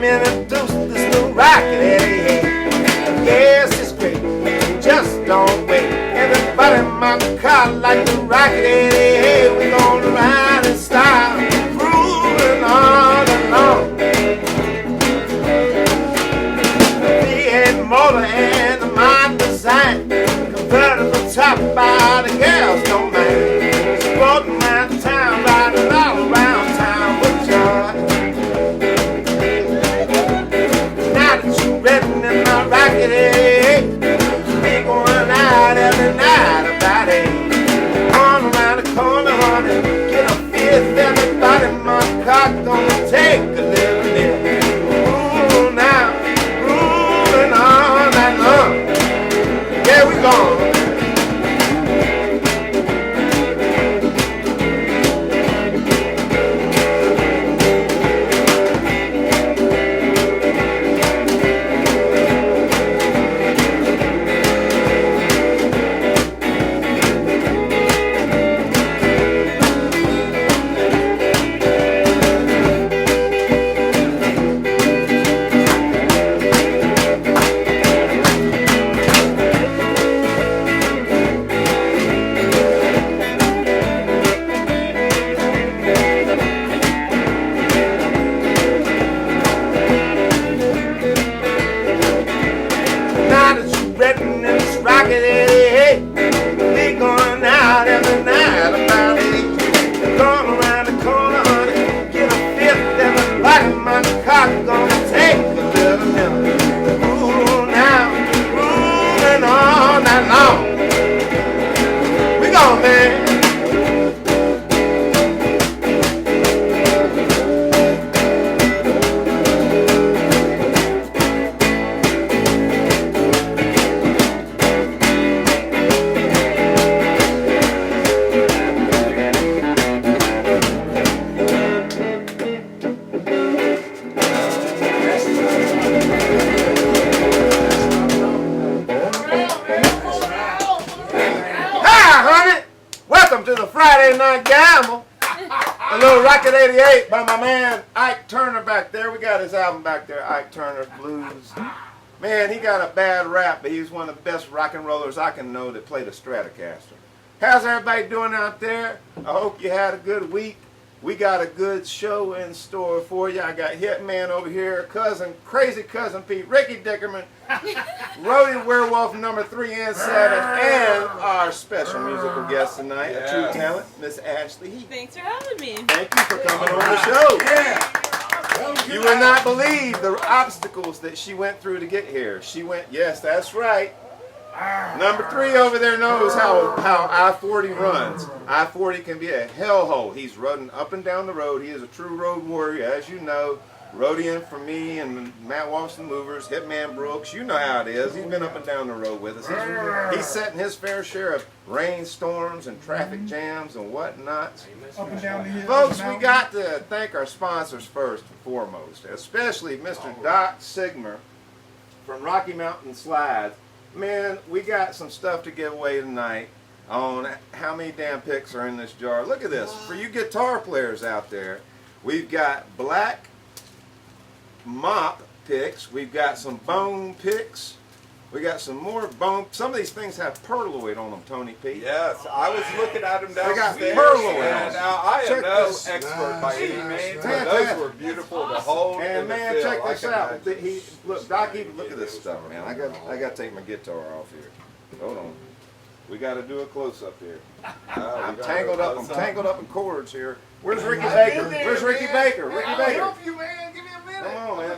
Let me introduce this new rocket. Hey, hey. Yes, it's great. Just don't wait. Everybody in my car like the rocket. Hey, hey. We gonna ride in style, grooving all along. V8 motor and the modern design, convertible top by the girls don't mind. Sporting around town, riding all around town with joy. Now that you ridden in my rocket, hey, we going out every night about 8. On around the corner, honey, get a fifth. Everybody in my car gonna take a little bit. Ooh, now, moving all night long. Yeah, we gone. Friday Night Gamble. A little Rocket 88 by my man Ike Turner back there. We got his album back there, Ike Turner Blues. Man, he got a bad rap, but he's one of the best rock and rollers I can know that played a Stratocaster. How's everybody doing out there? I hope you had a good week. We got a good show in store for you. I got Hitman over here, Crazy Cousin Pete, Ricky Dickerman, Roadie Werewolf number 3 and 7, and our special musical guest tonight, a true talent, Miss Ashley Heath. Thanks for having me. Thank you for coming on the show. Yeah. You would not believe the obstacles that she went through to get here. She went, yes, that's right. Number 3 over there knows how I-40 runs. I-40 can be a hellhole. He's running up and down the road. He is a true road warrior, as you know. Roadieing for me and Matt Walsh the Movers, Hitman Brooks. You know how it is. He's been up and down the road with us. He's setting his fair share of rainstorms and traffic jams and whatnot. Up and down the hill. Folks, we got to thank our sponsors first and foremost, especially Mr. Doc Sigmer from Rocky Mountain Slides. Man, we got some stuff to give away tonight on how many damn picks are in this jar. Look at this. For you guitar players out there, we've got black mop picks. We've got some bone picks. We got some more bone. Some of these things have perloid on them, Tony P. Yes, I was looking at them downstairs. They got perloid. And I am no expert by any means, but those were beautiful to hold. And man, feel. check this out. Look, Doc, even look at this stuff, man. I got to take my guitar off here. Hold on. We got to do a close up here. I'm tangled up in chords here. Where's Ricky Baker? Where's Ricky Baker? Ricky Baker. Help you, man. Give me a minute. Come on, man.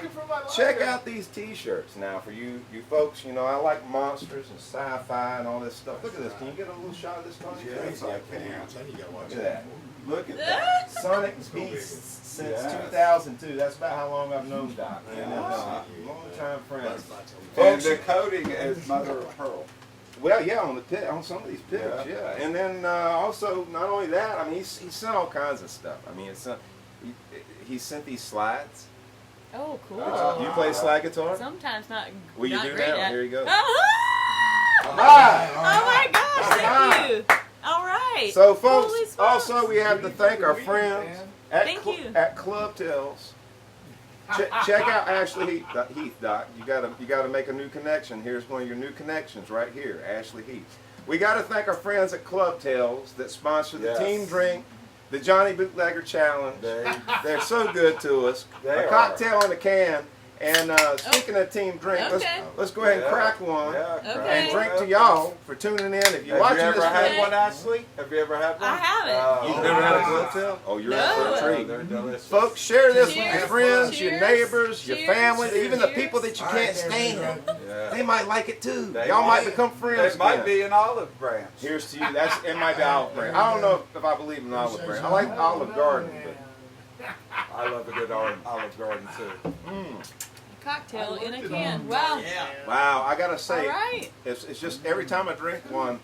Check out these T-shirts now for you folks. You know, I like monsters and sci-fi and all this stuff. Look at this. Can you get a little shot of this, Tony? Yes, I can. Look at that. Look at that. Sonic Beasts since 2002. That's about how long I've known Doc. Long time friends. And the coating is mother of pearl. Well, yeah, on some of these picks, yeah. And then also, not only that, I mean, he sent all kinds of stuff. I mean, he sent these slides. Oh, cool. You play slide guitar? Sometimes not. Well, you not do great now. at. Here you go. Oh my gosh! Thank you. All right. So, folks, Holy smokes. also we have to thank our friends Thank you. at Club Tales. Check out Ashley Heath, Doc. You gotta make a new connection. Here's one of your new connections right here, Ashley Heath. We gotta thank our friends at Club Tales that sponsor the Team Drink, the Johnny Bootlegger Challenge. They're so good to us. A cocktail in a can. And speaking of Team Drink, let's go ahead and crack one and drink to y'all for tuning in. If you're watching Have you this, ever had one, Ashley? Have you ever had one? I haven't. You've never had a cocktail? Oh, you're in for a treat. They're delicious. Folks, share this with Cheers. your friends, your Cheers. neighbors, your Cheers. family, even the Cheers. people that you can't stand. They might like it too. They Y'all might might. become friends. It might again. be an olive branch. Here's to you. It might be olive branch. I don't know if I believe in olive branch. I like Olive Garden, but I love a good olive garden too. Cocktail in a can. Wow. wow, I gotta say, All right. it's just every time I drink one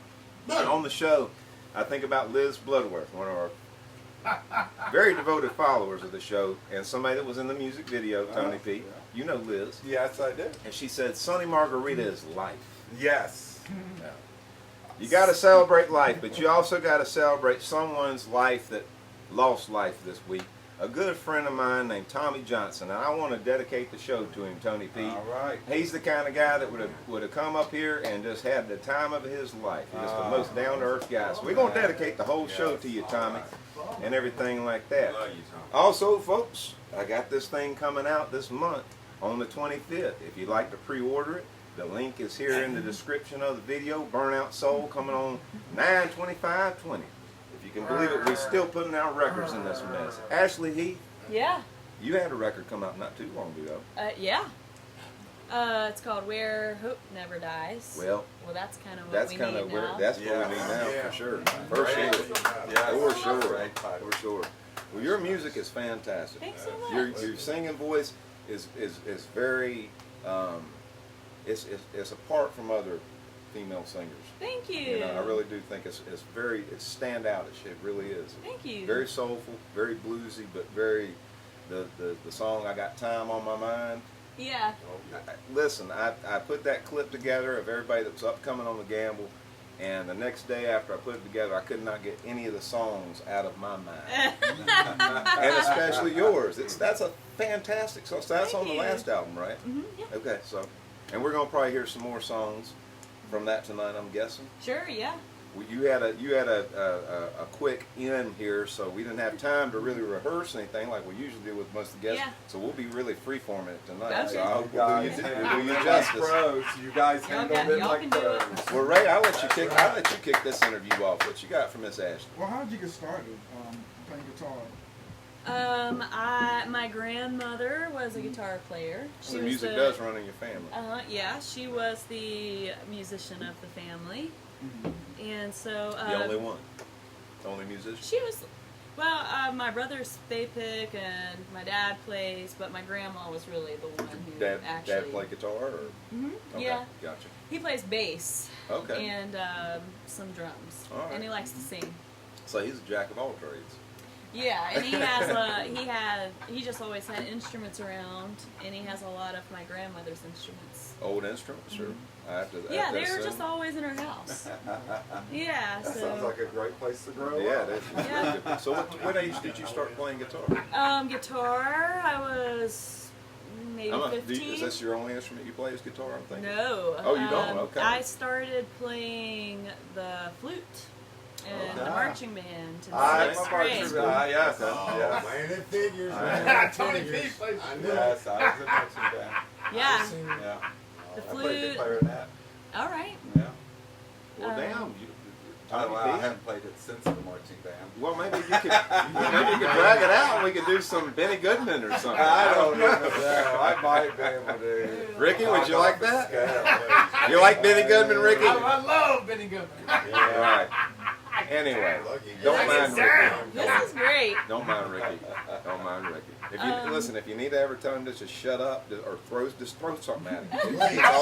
on the show, I think about Liz Bloodworth, one of our very devoted followers of the show, and somebody that was in the music video, Tony P. You know Liz. Yes, I do. And she said, Sonny Margarita is life. Yes. You got to celebrate life, but you also got to celebrate someone's life that lost life this week. A good friend of mine named Tommy Johnson, and I want to dedicate the show to him, Tony P. All right. He's the kind of guy that would have come up here and just had the time of his life. He's the most down-to-earth guy. So we're going to dedicate the whole show to you, Tommy, and everything like that. Also, folks, I got this thing coming out this month on the 25th. If you'd like to pre-order it, the link is here in the description of the video. Burnout Soul coming on 9/25/20. If you can believe it, we're still putting out records in this mess. Ashley Heath, Yeah. you had a record come out not too long ago. Yeah. It's called Where Hope Never Dies. Well, that's kind of what that's we kind need of now. that's what we need now for sure. For sure. Yeah, For sure. For For sure. Well, your music is fantastic. Thanks so much. Your singing voice is very it's apart from other female singers. Thank you. You know, I really do think it's standoutish. It really is. Thank you. Very soulful, very bluesy, but very the song "I Got Time on My Mind." Yeah. Listen, I put that clip together of everybody that was upcoming on the gamble, and the next day after I put it together, I could not get any of the songs out of my mind, and especially yours. That's a fantastic song. So that's Thank on the you. last album, right? Yeah. Okay, so, and we're gonna probably hear some more songs from that tonight, I'm guessing. Sure. Yeah. Well, you had a quick in here, so we didn't have time to really rehearse anything like we usually do with most of the guests. Yeah. So we'll be really freeforming it tonight. Okay. So I hope You guys we'll do you like justice. pros. You guys handled it y'all like can do it. pros. Well, Ray, I'll let you kick this interview off. What you got for Miss Ashley? Well, how did you get started playing guitar? My grandmother was a guitar player. She The was music does run in your family. Yeah, she was the musician of the family, and so The only one. The only musician. she was. Well, my brothers they pick, and my dad plays, but my grandma was really the one who Dad actually. play guitar? Or? Okay, Yeah, gotcha. he plays bass Okay. and some drums, All right. and he likes to sing. So he's a jack of all trades. Yeah, and he just always had instruments around, and he has a lot of my grandmother's instruments. Old instruments, or I have to. Yeah, they were just always in her house. Yeah, That so sounds like a great place to grow Yeah, up. it is. Yeah. So what age did you start playing guitar? guitar. I was maybe 15. Is this your only instrument you play is guitar? I'm thinking. No. Oh, you don't? Okay. I started playing the flute and the marching band in I'm sixth a marching grade. band. Yes, Oh, yes. man, it figures, I man. Tony Figures. P plays I knew Yes, I was in marching band. Yeah. Yeah. The I played the flute. clarinet. All right. Yeah. Well, damn. Oh, well, I P? haven't played it since the marching band. Well, maybe you could drag it out and we could do some Benny Goodman or something. I don't even know. I might be able to. Ricky, would you like that? Scale. You like Benny Goodman, Ricky? I love Benny Goodman. All right. Anyway, don't mind Ricky. This is great. Don't mind Ricky. Don't mind Ricky. If you listen, if you need to ever tell him to just shut up or just throw something at him, it's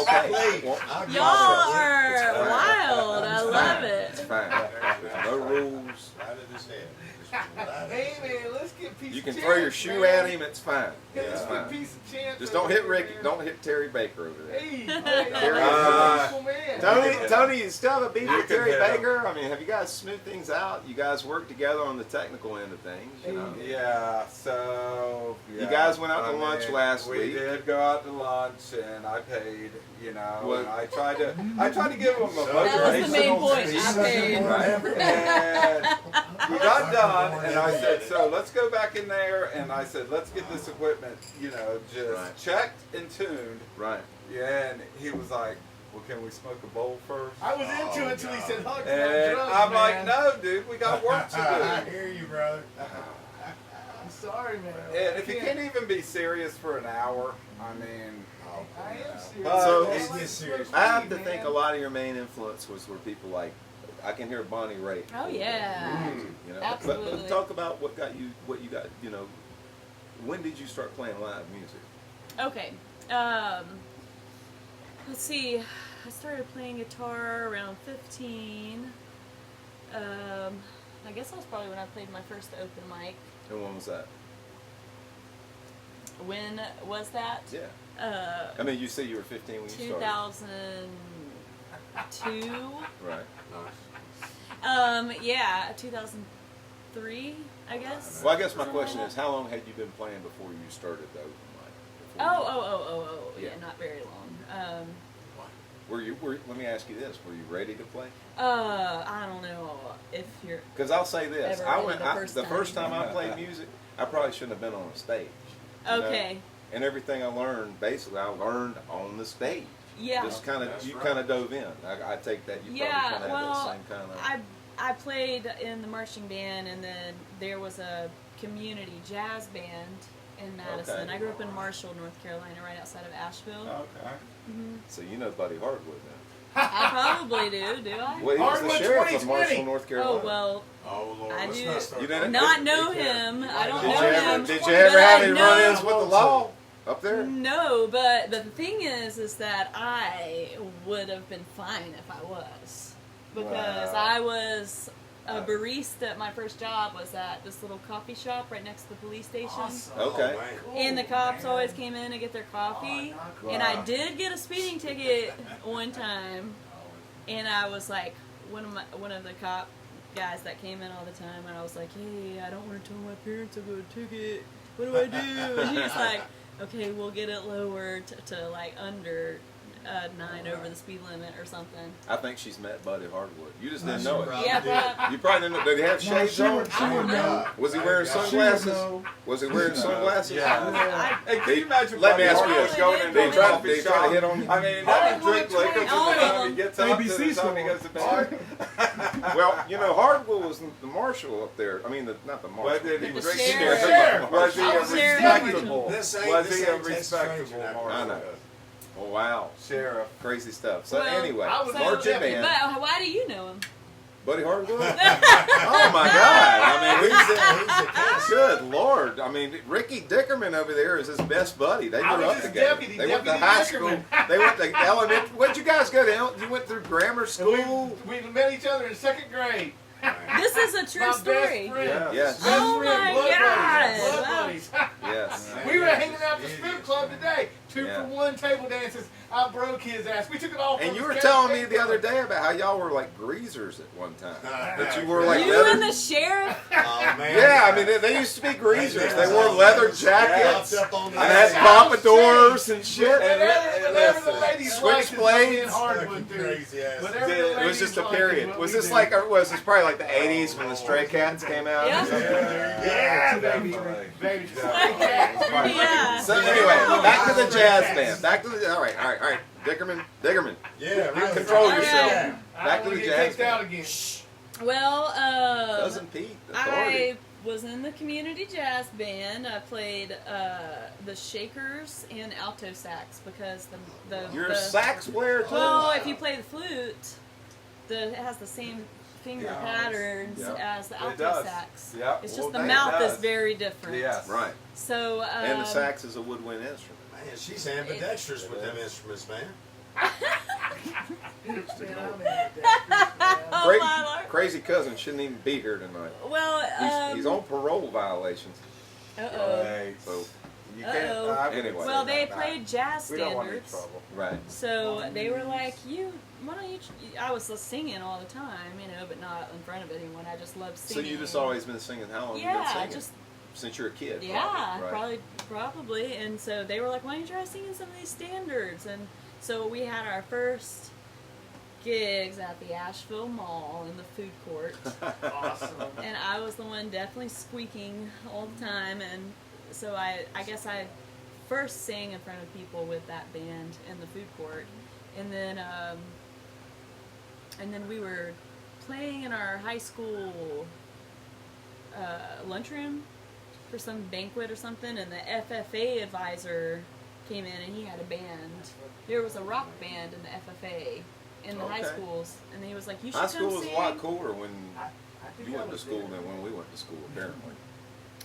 okay. Y'all are wild. I love It's it. fine. There's no rules. Hey man, let's get piece You of can chance, throw your shoe man. at him. It's fine. Let's It's get fine. piece of chance Just don't hit Ricky. Don't hit Terry Baker over there. Hey, Tony, you still have a beef You with can Terry hit him. Baker? I mean, have you guys smoothed things out? You guys work together on the technical end of things, you know? Yeah, so You guys went out to lunch last we week. We did go out to lunch, and I paid. You know, What? and I tried to give him a That was the main motivational point. speech. I paid. And we got done, and I said, so let's go back in there, and I said, let's get this equipment, you know, just Right. checked and tuned. Right. Yeah, and he was like, well, can we smoke a bowl first? I was into it until he said hugs And about drugs, I'm like, man. no, dude, we got work to I do. hear you, brother. I'm sorry, man. And if you can't even be serious for an hour, I mean, I am serious. But So, Let's it's- get serious. I have to think a lot of your main influences were people like, I can hear Bonnie Raitt. Oh yeah. You know? Absolutely. But talk about what you got, you know, when did you start playing live music? Okay. Let's see. I started playing guitar around 15. I guess that was probably when I played my first open mic. And when was that? When was that? Yeah. I mean, you say you were 15 when you started. 2002. Right. Yeah, 2003, I guess. Well, I guess my Something question like is, that. how long had you been playing before you started the open mic? Oh. Yeah, Yeah. not very long. Let me ask you this: were you ready to play? I don't know if you're. Because I'll say this: Ever I ready went the first time I time. played music. I probably shouldn't have been on a stage. You know? Okay. And everything I learned, basically, I learned on the stage. Yeah. Just kind of, That's you right. kind of dove in. I take that you Yeah, probably kind of had well, that same kind of. I played in the marching band, and then there was a community jazz band in Madison. Okay. I grew up in Marshall, North Carolina, right outside of Asheville. okay. So you know Buddy Hardwood then. I probably do I? Well, he was the Hardwood sheriff of 2020. Marshall, North Carolina. Oh well, Oh, Lord. I let's do not start You talking. didn't- not know him. I don't Did know you ever, him. did you ever but have I any know- run-ins with the law up there? No, but the thing is that I would have been fine if I was, because Wow. I was a barista. At my first job was at this little coffee shop right next to the police station. Awesome. Okay. And the cops man. always came in to get their coffee. Oh, And I Wow. did get a speeding ticket one time. And I was like, one of the cop guys that came in all the time, and I was like, hey, I don't want to tell my parents I got a ticket. What do I do? And he's like, okay, we'll get it lowered to like under 9 over the speed limit or something. I think she's met Buddy Hardwood. You just didn't know it. Yeah, but You probably didn't know. Did he have shades on? Was he wearing sunglasses? Was he wearing sunglasses? Yeah. Hey, can you imagine Let me Buddy ask you Hardwood this. going into They a tried- coffee they tried to shop? hit on you? I mean, doesn't he drink liquor from the All of time he them. gets up to ABC the time he store. goes to bed? Well, you know, Hardwood was the marshal up there. I mean, not the marshal. What did he The drink? sheriff. Was he a Sheriff. respectable? This Was ain't he a Texas respectable Ranger. I marshal? know. Oh, wow. Sheriff. Crazy stuff. So Well, anyway, I was marching so- band. But why do you know him? Buddy Hardwood? Oh my God! I mean, He's a good Lord! I mean, Ricky Dickerman over there is his best buddy. They I grew was up his together. deputy, They went to Deputy high Dickerman. school. They went to elementary. Where'd you guys go to? You went through grammar school. We met each other in second grade. This is a true My story. best friend. Yeah. Yes. Best Oh friend, my blood God. buddies. Blood Wow. buddies. Yes. We were hanging out at the strip club today. 2 Yeah. for 1 table dances. I broke his ass. We took it all from And you his were cake telling me cake the other club. day about how y'all were like greasers at one time. That you were like You leather. and the sheriff? Oh, man. Yeah, I mean they used to be greasers. They wore leather jackets Up on the and had side. pompadours and shit. Whatever the ladies like is what me Switchblades. and Hardwood do. Crazy ass. Whatever the It was ladies just a like is period. what Was we this do. like, was this probably like the 80s when the Stray Cats came out? Yeah. Or something? Yeah, baby. Baby. Yeah. So anyway, back to the jazz band. Back to the, all right. Dickerman. Yeah, really. Control All yourself. right. Back to the jazz kicked out band. again. Well, Cousin Pete, authority. I was in the community jazz band. I played the shakers and alto sax because the You're a sax player too? well, if you play the flute, it has the same finger Yeah. patterns Yeah. as the It alto does. sax. Yeah. It's Well, just the it mouth is does. very different. Yes. Right. So And the sax is a woodwind instrument. Man, she's ambidextrous with them instruments, man. Oh Cra- my Lord. Crazy cousin shouldn't even be here tonight. Well, He's on parole violations. Uh-oh. Right. So You can't. Uh-oh. I wouldn't Anyway. say Well, they that. played jazz We don't want any standards. trouble. Right. So they were like, why don't you, I was singing all the time, but not in front of anyone. I just loved So singing. you just always been singing? How long have you been Yeah, singing? just, Since you're a kid? yeah, Right. probably. And so they were like, why don't you try singing some of these standards? And so we had our first gigs at the Asheville Mall in the food court. Awesome. And I was the one definitely squeaking all the time. And so I guess I first sang in front of people with that band in the food court. And then we were playing in our high school lunchroom for some banquet or something, and the FFA advisor came in and he had a band. There was a rock band in the FFA in the high Okay. schools, and he was like, "You should High come school was sing." a lot cooler when think you I went to was school there. than when we went to school, apparently.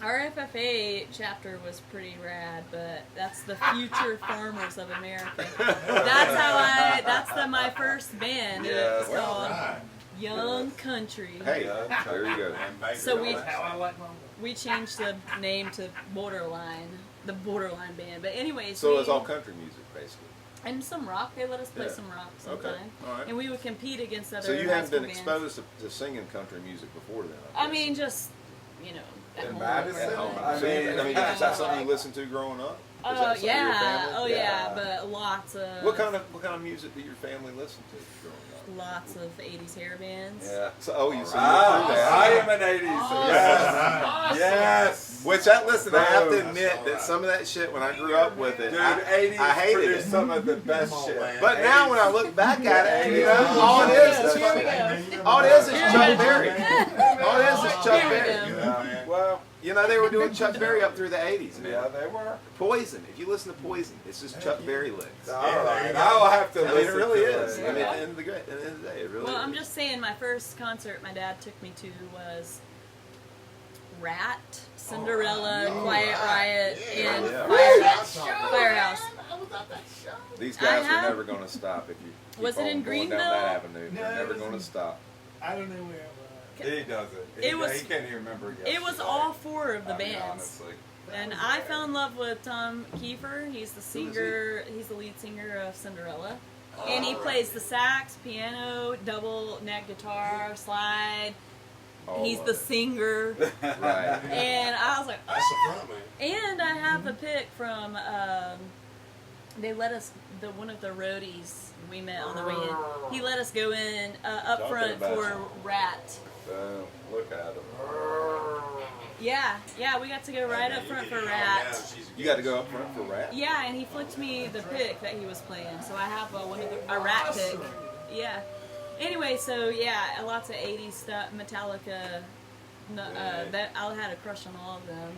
Our FFA chapter was pretty rad, but that's the Future Farmers of America. That's my first band. Yeah, It's Well, called right. Young Country. Hey, there you go. So we That's how I like my we changed the name to Borderline, the Borderline band. But anyways, So we, it's all country music, basically. and some rock. They let us play Yeah. some rock Okay, sometime, all right. and we would compete against other. So you high haven't been school bands. exposed to singing country music before then? I guess. mean, just at In home. Madison? At home. I So you- mean, is that something you listened to growing up? Was that something your Yeah. family- Oh yeah, but lots of What kind of music did your family listen to growing up? lots of '80s hair bands. Yeah. So you so you Ah, went through that. I am an 80s. Yes. Awesome. Yes. Which listen, I have to Boom. admit That's that all some of that shit when I grew up with it, Dude, I 80s hated produced it. some of the best Come on, shit. man. But now when I look back at it, Yeah. all it is Here we go. all it is Here Chuck we go. Berry. All it is Chuck Here we Berry. go. Yeah. Well, They were doing Chuck Berry up through the 80s, man. yeah, they were. Poison. If you listen to Poison, it's just Chuck Berry licks. All there right. you go. I'll have to I mean, listen it really to is. it. I mean, at the end of the day, it really Well, is. I'm just saying, my first concert my dad took me to was Rat, Cinderella, Oh, Quiet Riot, yeah. and Yeah. Firehouse. I was at that show. These guys I are have- never going to stop if you keep Was it on in going down Greenville? that avenue. No, They're it never was going in- to stop. I don't know where it He doesn't. It was- He can't even remember. It was yesterday. all four of the I mean, bands. honestly. And I fell in love with Tom Kiefer. He's the singer. He's the lead singer of Cinderella. And he plays the sax, piano, double neck guitar, slide. All He's of the it. singer. Right. And I was like, That's the front man. and I have the pic from, they let us, one of the roadies we met on the way in, he let us go in up Talking front about for you. Rat. Look at them. Yeah, we got to go right up front for Rat. You got to go up front for rap? Yeah, and he flicked me the pic that he was playing, so I have a Rat pic. Yeah. Anyway, so yeah, lots of '80s stuff, Metallica. That I had a crush on all of them.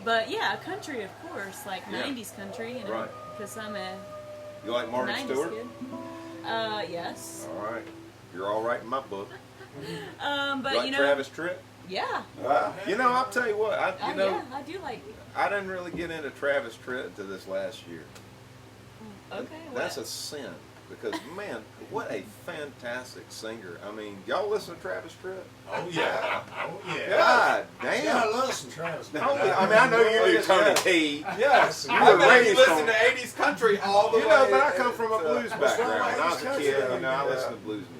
But yeah, country, of course, like Yeah. '90s country, Right. because I'm a You like Marty 90s Stewart? kid. Yes. All right. You're all right in my book. But You like you know, Travis Tritt? yeah. I'll tell you what. Oh yeah, I do like. I didn't really get into Travis Tritt until this last year. Okay. That's what? a sin because man, what a fantastic singer. I mean, y'all listen to Travis Tritt? Oh yeah. Oh yeah. God damn. Yeah, I love some Travis. Holy, I mean, I know you Tony T. Yes, You I were bet you raised listen on- to 80s country all the You way. know, but I come from a It's, blues what's wrong background. with When I was a 80s kid, country? I Yeah. listened to blues music.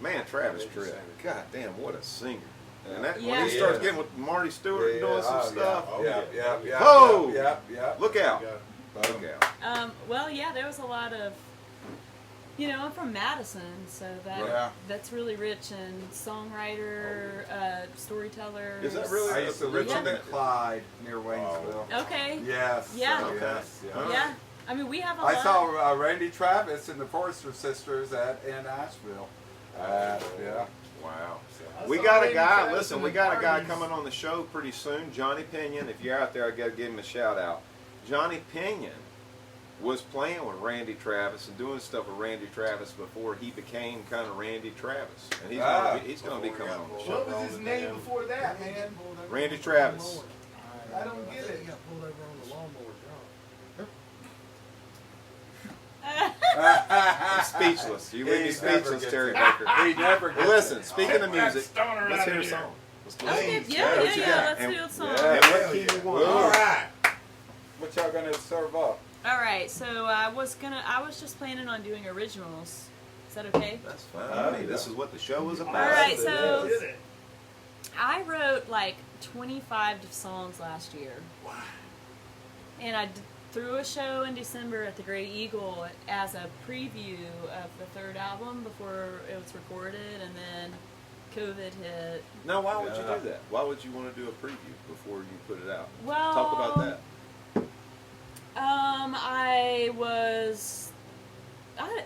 Man, Travis Tritt. God damn, what a singer. And that, when Yeah. he starts Yeah. getting with Marty Stewart and doing some stuff, Oh, Yeah. Ho! Yeah. look out. Yeah. Look out. Well, yeah, there was a lot of. I'm from Madison, so Yeah. that's really rich in songwriter, storyteller. Is that really- I used to live in Clyde near Waynesville. Okay. Yes. Yeah. Okay. Yes. Yeah. Huh? Yeah. I mean, we have a I lot. saw Randy Travis and the Forrester Sisters in Asheville. Yeah. Wow. I We saw got a Randy guy, Travis listen, in we the got a guy parties. coming on the show pretty soon, Johnny Pinion. If you're out there, I got to give him a shout out. Johnny Pinion was playing with Randy Travis and doing stuff with Randy Travis before he became kind of Randy Travis. And he's going to be coming on the show. What was his name before that, man? Randy Travis. I don't get it. He got pulled over on the lawnmower I'm speechless. You leave me He never speechless, gets Terry it. Baker. He never gets Listen, it. speaking of music, stoner let's out hear a of here. song. Let's do Okay, it. yeah, What you got? let's And- do a song. Yeah. And what key you want? All right. What y'all gonna serve up? All right, so I was just planning on doing originals. Is that okay? That's fine. Hey, this is what the show was about. All right, Yes, it so is. I wrote like 25 songs last year. Wow. And I threw a show in December at the Great Eagle as a preview of the third album before it was recorded, and then COVID hit. Now, why would you Yeah. do that? Why would you want to do a preview before you put it out? Well, Talk about that.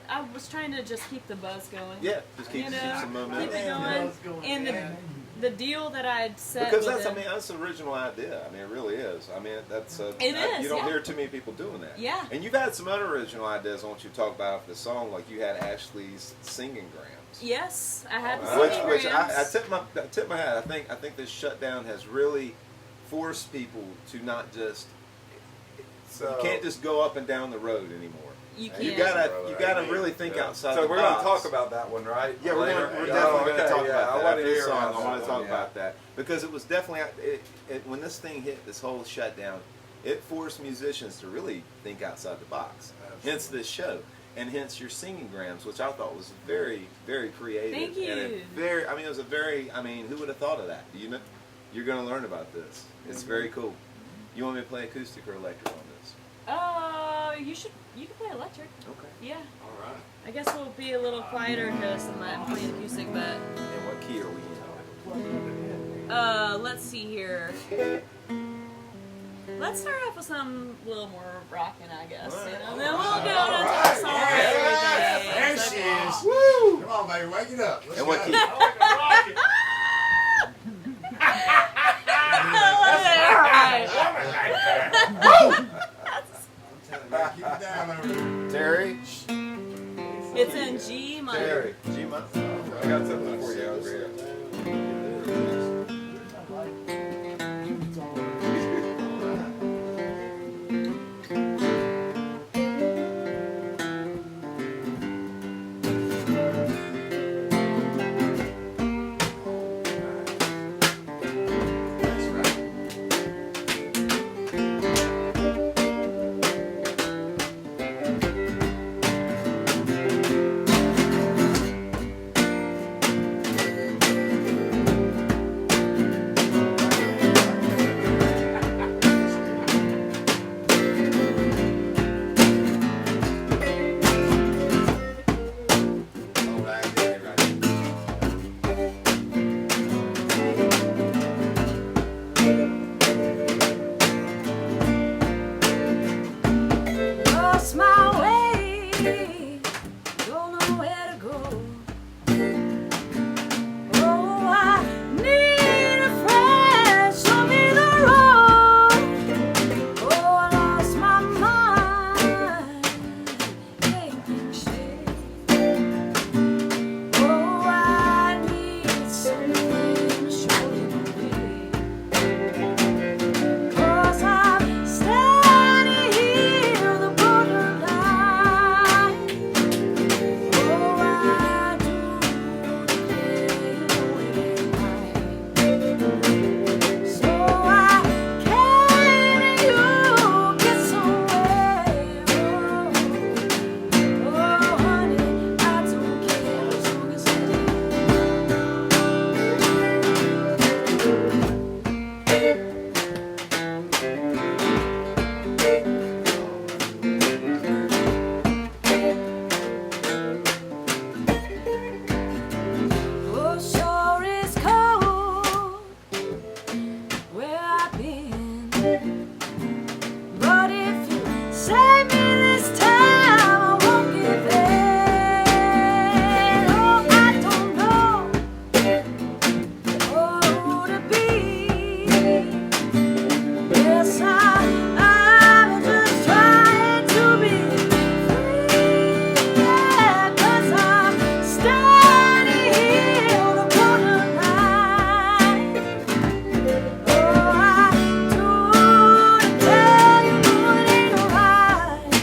I was trying to just keep the buzz going. Yeah, just keep You know, some momentum. keep it going. And the deal that I'd set Because with that's, I them- mean, that's an original idea. I mean, it really is. I mean, that's It is, you don't yeah. hear too many people doing that. Yeah. And you've had some other original ideas. I want you to talk about for the song, like you had Ashley's singing grams. Yes, I had the Which singing I grams. tip my hat. I think this shutdown has really forced people to not just So you can't just go up and down the road anymore. You You can't. gotta really think outside So the we're box. gonna talk about that one, right? Yeah, we're Later? definitely Oh, going to okay, talk yeah, about I that. want After to the hear song, about I want that to talk one, about that because it was definitely when this thing hit, this whole shutdown, it forced musicians to really think outside the box. Hence this show, and hence your singing grams, which I thought was very, very creative. Thank And you. it was a very. I mean, who would have thought of that? You know, you're going to learn about this. It's very cool. You want me to play acoustic or electric on this? You can play electric. Okay. Yeah. All right. I guess we'll be a little quieter because I'm playing acoustic, but And what key are we in? let's see here. Let's start off with something a little more rocking, I guess. You know? Then we'll go into the song and everything. There It's she okay. is. Woo! Come on, baby, wake it up. Let's And what go. key? I love it. All right. I'm telling you, keep it down over there. Terry. It's in G minor. Terry. G minor. I got something for you over here. That's right. All right, yeah, right. Lost my way, don't know where to go. Oh, I need a friend, show me the road. Oh, I lost my mind, can't shake. Oh, I need someone to show me the way. 'Cause I'm standing here on the borderline. Oh, I do today, so I can you get somewhere. Oh, honey, I don't care as long as oh, sure is cold where I've been. But if you save me this time, I won't give in. Oh, I don't know who to be. Yes, I'm just trying to be free. Yeah, 'cause I'm standing here on the borderline. Oh, I do to tell you it ain't alright.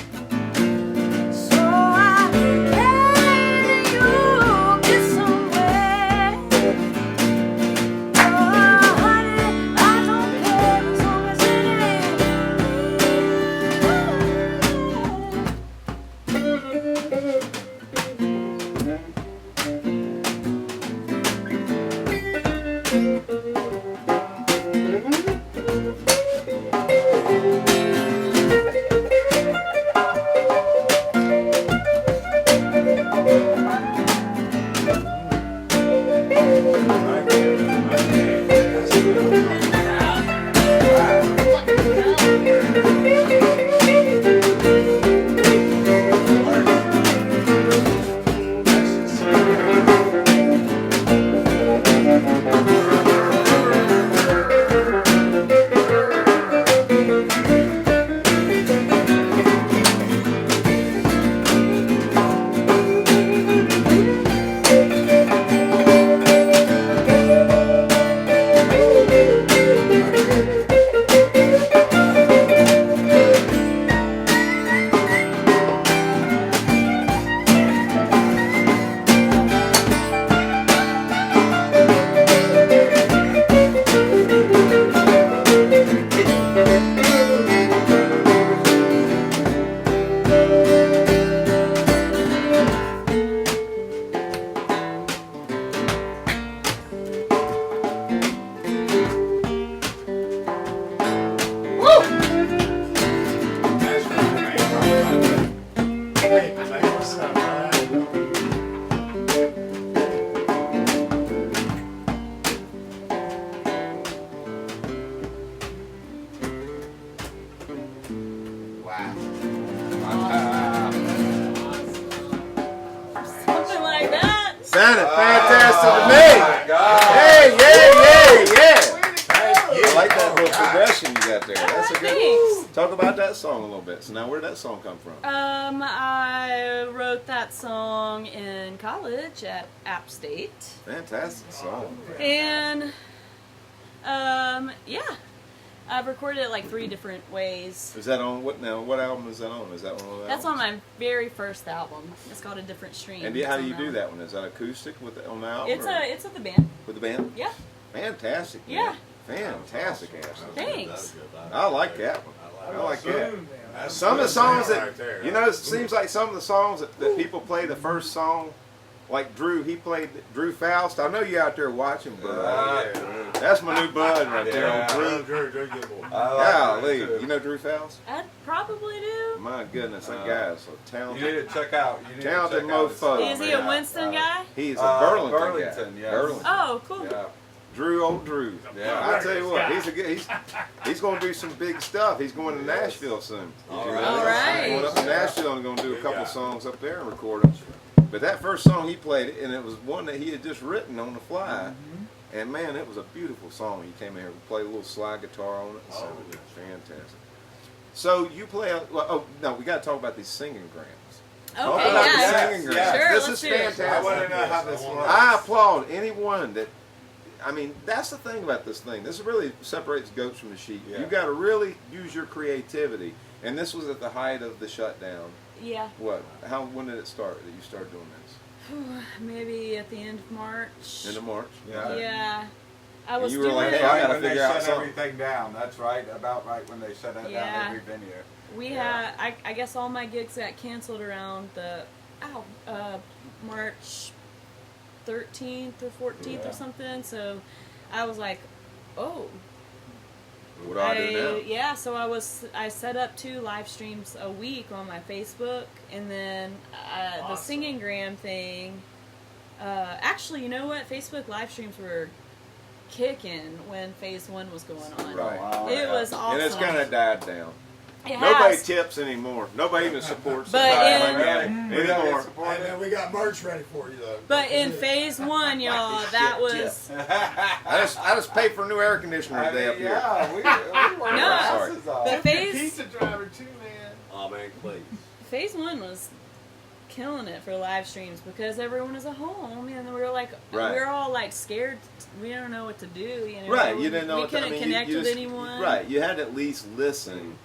Sounded fantastic Oh, to me. my God. Hey, yeah. I like that little progression you got there. That's a good. Thanks. Talk about that song a little bit. So now, where did that song come from? I wrote that song in college at App State. Fantastic song. And, yeah. I've recorded it like 3 different ways. Is that on what now? What album is that on? Is that one of the That's on albums? my very first album. It's called A Different Stream. And It's how do on you do album. that one? Is that acoustic on the album? It's or it's with the band. with the band. Yeah. Fantastic. Man. Yeah. Fantastic, Ashley. Thanks. I like that one. I like that. Boom, man. Some of the songs that, Right there. you know, it seems like some of the songs that people play the first song, like Drew, he played Drew Faust. I know you out there watching, but that's my new bud right there on Drew. Drew, good boy. Golly, you know Drew Faust? I probably do. My goodness, that guy is so You need talented. to check out. You need Talented to check out his mofo. stuff, Is he a man. Winston guy? He's a Burlington, Burlington, guy. yes. Burlington. Oh, cool. Yeah. Drew, old Drew. Yeah. I tell you what, he's going to do some big stuff. He's going to Nashville soon. All He's right. All right. going up to Nashville and going to do a Big couple guy. songs up there and record them. But that first song he played, and it was one that he had just written on the fly. And man, it was a beautiful song. He came in here and played a little slide guitar on it. And sounded fantastic. So you play. Oh no, we got to talk about these singing grams. Talk Okay, about the yeah. singing grams. Yeah. Sure, This let's is do it. fantastic. I want to know how this works. I applaud anyone that. I mean, that's the thing about this thing. This really separates goats from the sheep. Yeah. You got to really use your creativity. And this was at the height of the shutdown. Yeah. What? When did it start that you started doing this? Maybe at the end of March. End of March. Yeah. Yeah. I was you were doing like, it. hey, I Right gotta when they figure out shut something. everything down. That's right. About right when they shut it Yeah. down every venue. We Yeah. had, I guess all my gigs got canceled around the, March 13th or 14th Yeah. or something. So I was like, oh. What do I do now? Yeah, so I set up 2 live streams a week on my Facebook, and then the Awesome. Singing Gram thing. Actually, you know what? Facebook live streams were kicking when Phase 1 was going on. Right. Wow, It yeah. was awesome. And it's kind of died down. It Nobody has. tips anymore. Nobody even supports But it. in- We don't anymore. support And it. then we got merch ready for you, though. But in Phase 1, y'all, that was I just paid for a new air conditioner today up here. Yeah, we work No. our asses off. the Phase Pizza driver too, man. Oh, man, please. Phase 1 was killing it for live streams because everyone was at home and we were like, Right. we were all like scared. We don't know what to do. You know? Right, you didn't know We what to, couldn't I mean, connect you with just, anyone. Right, you had to at least listen.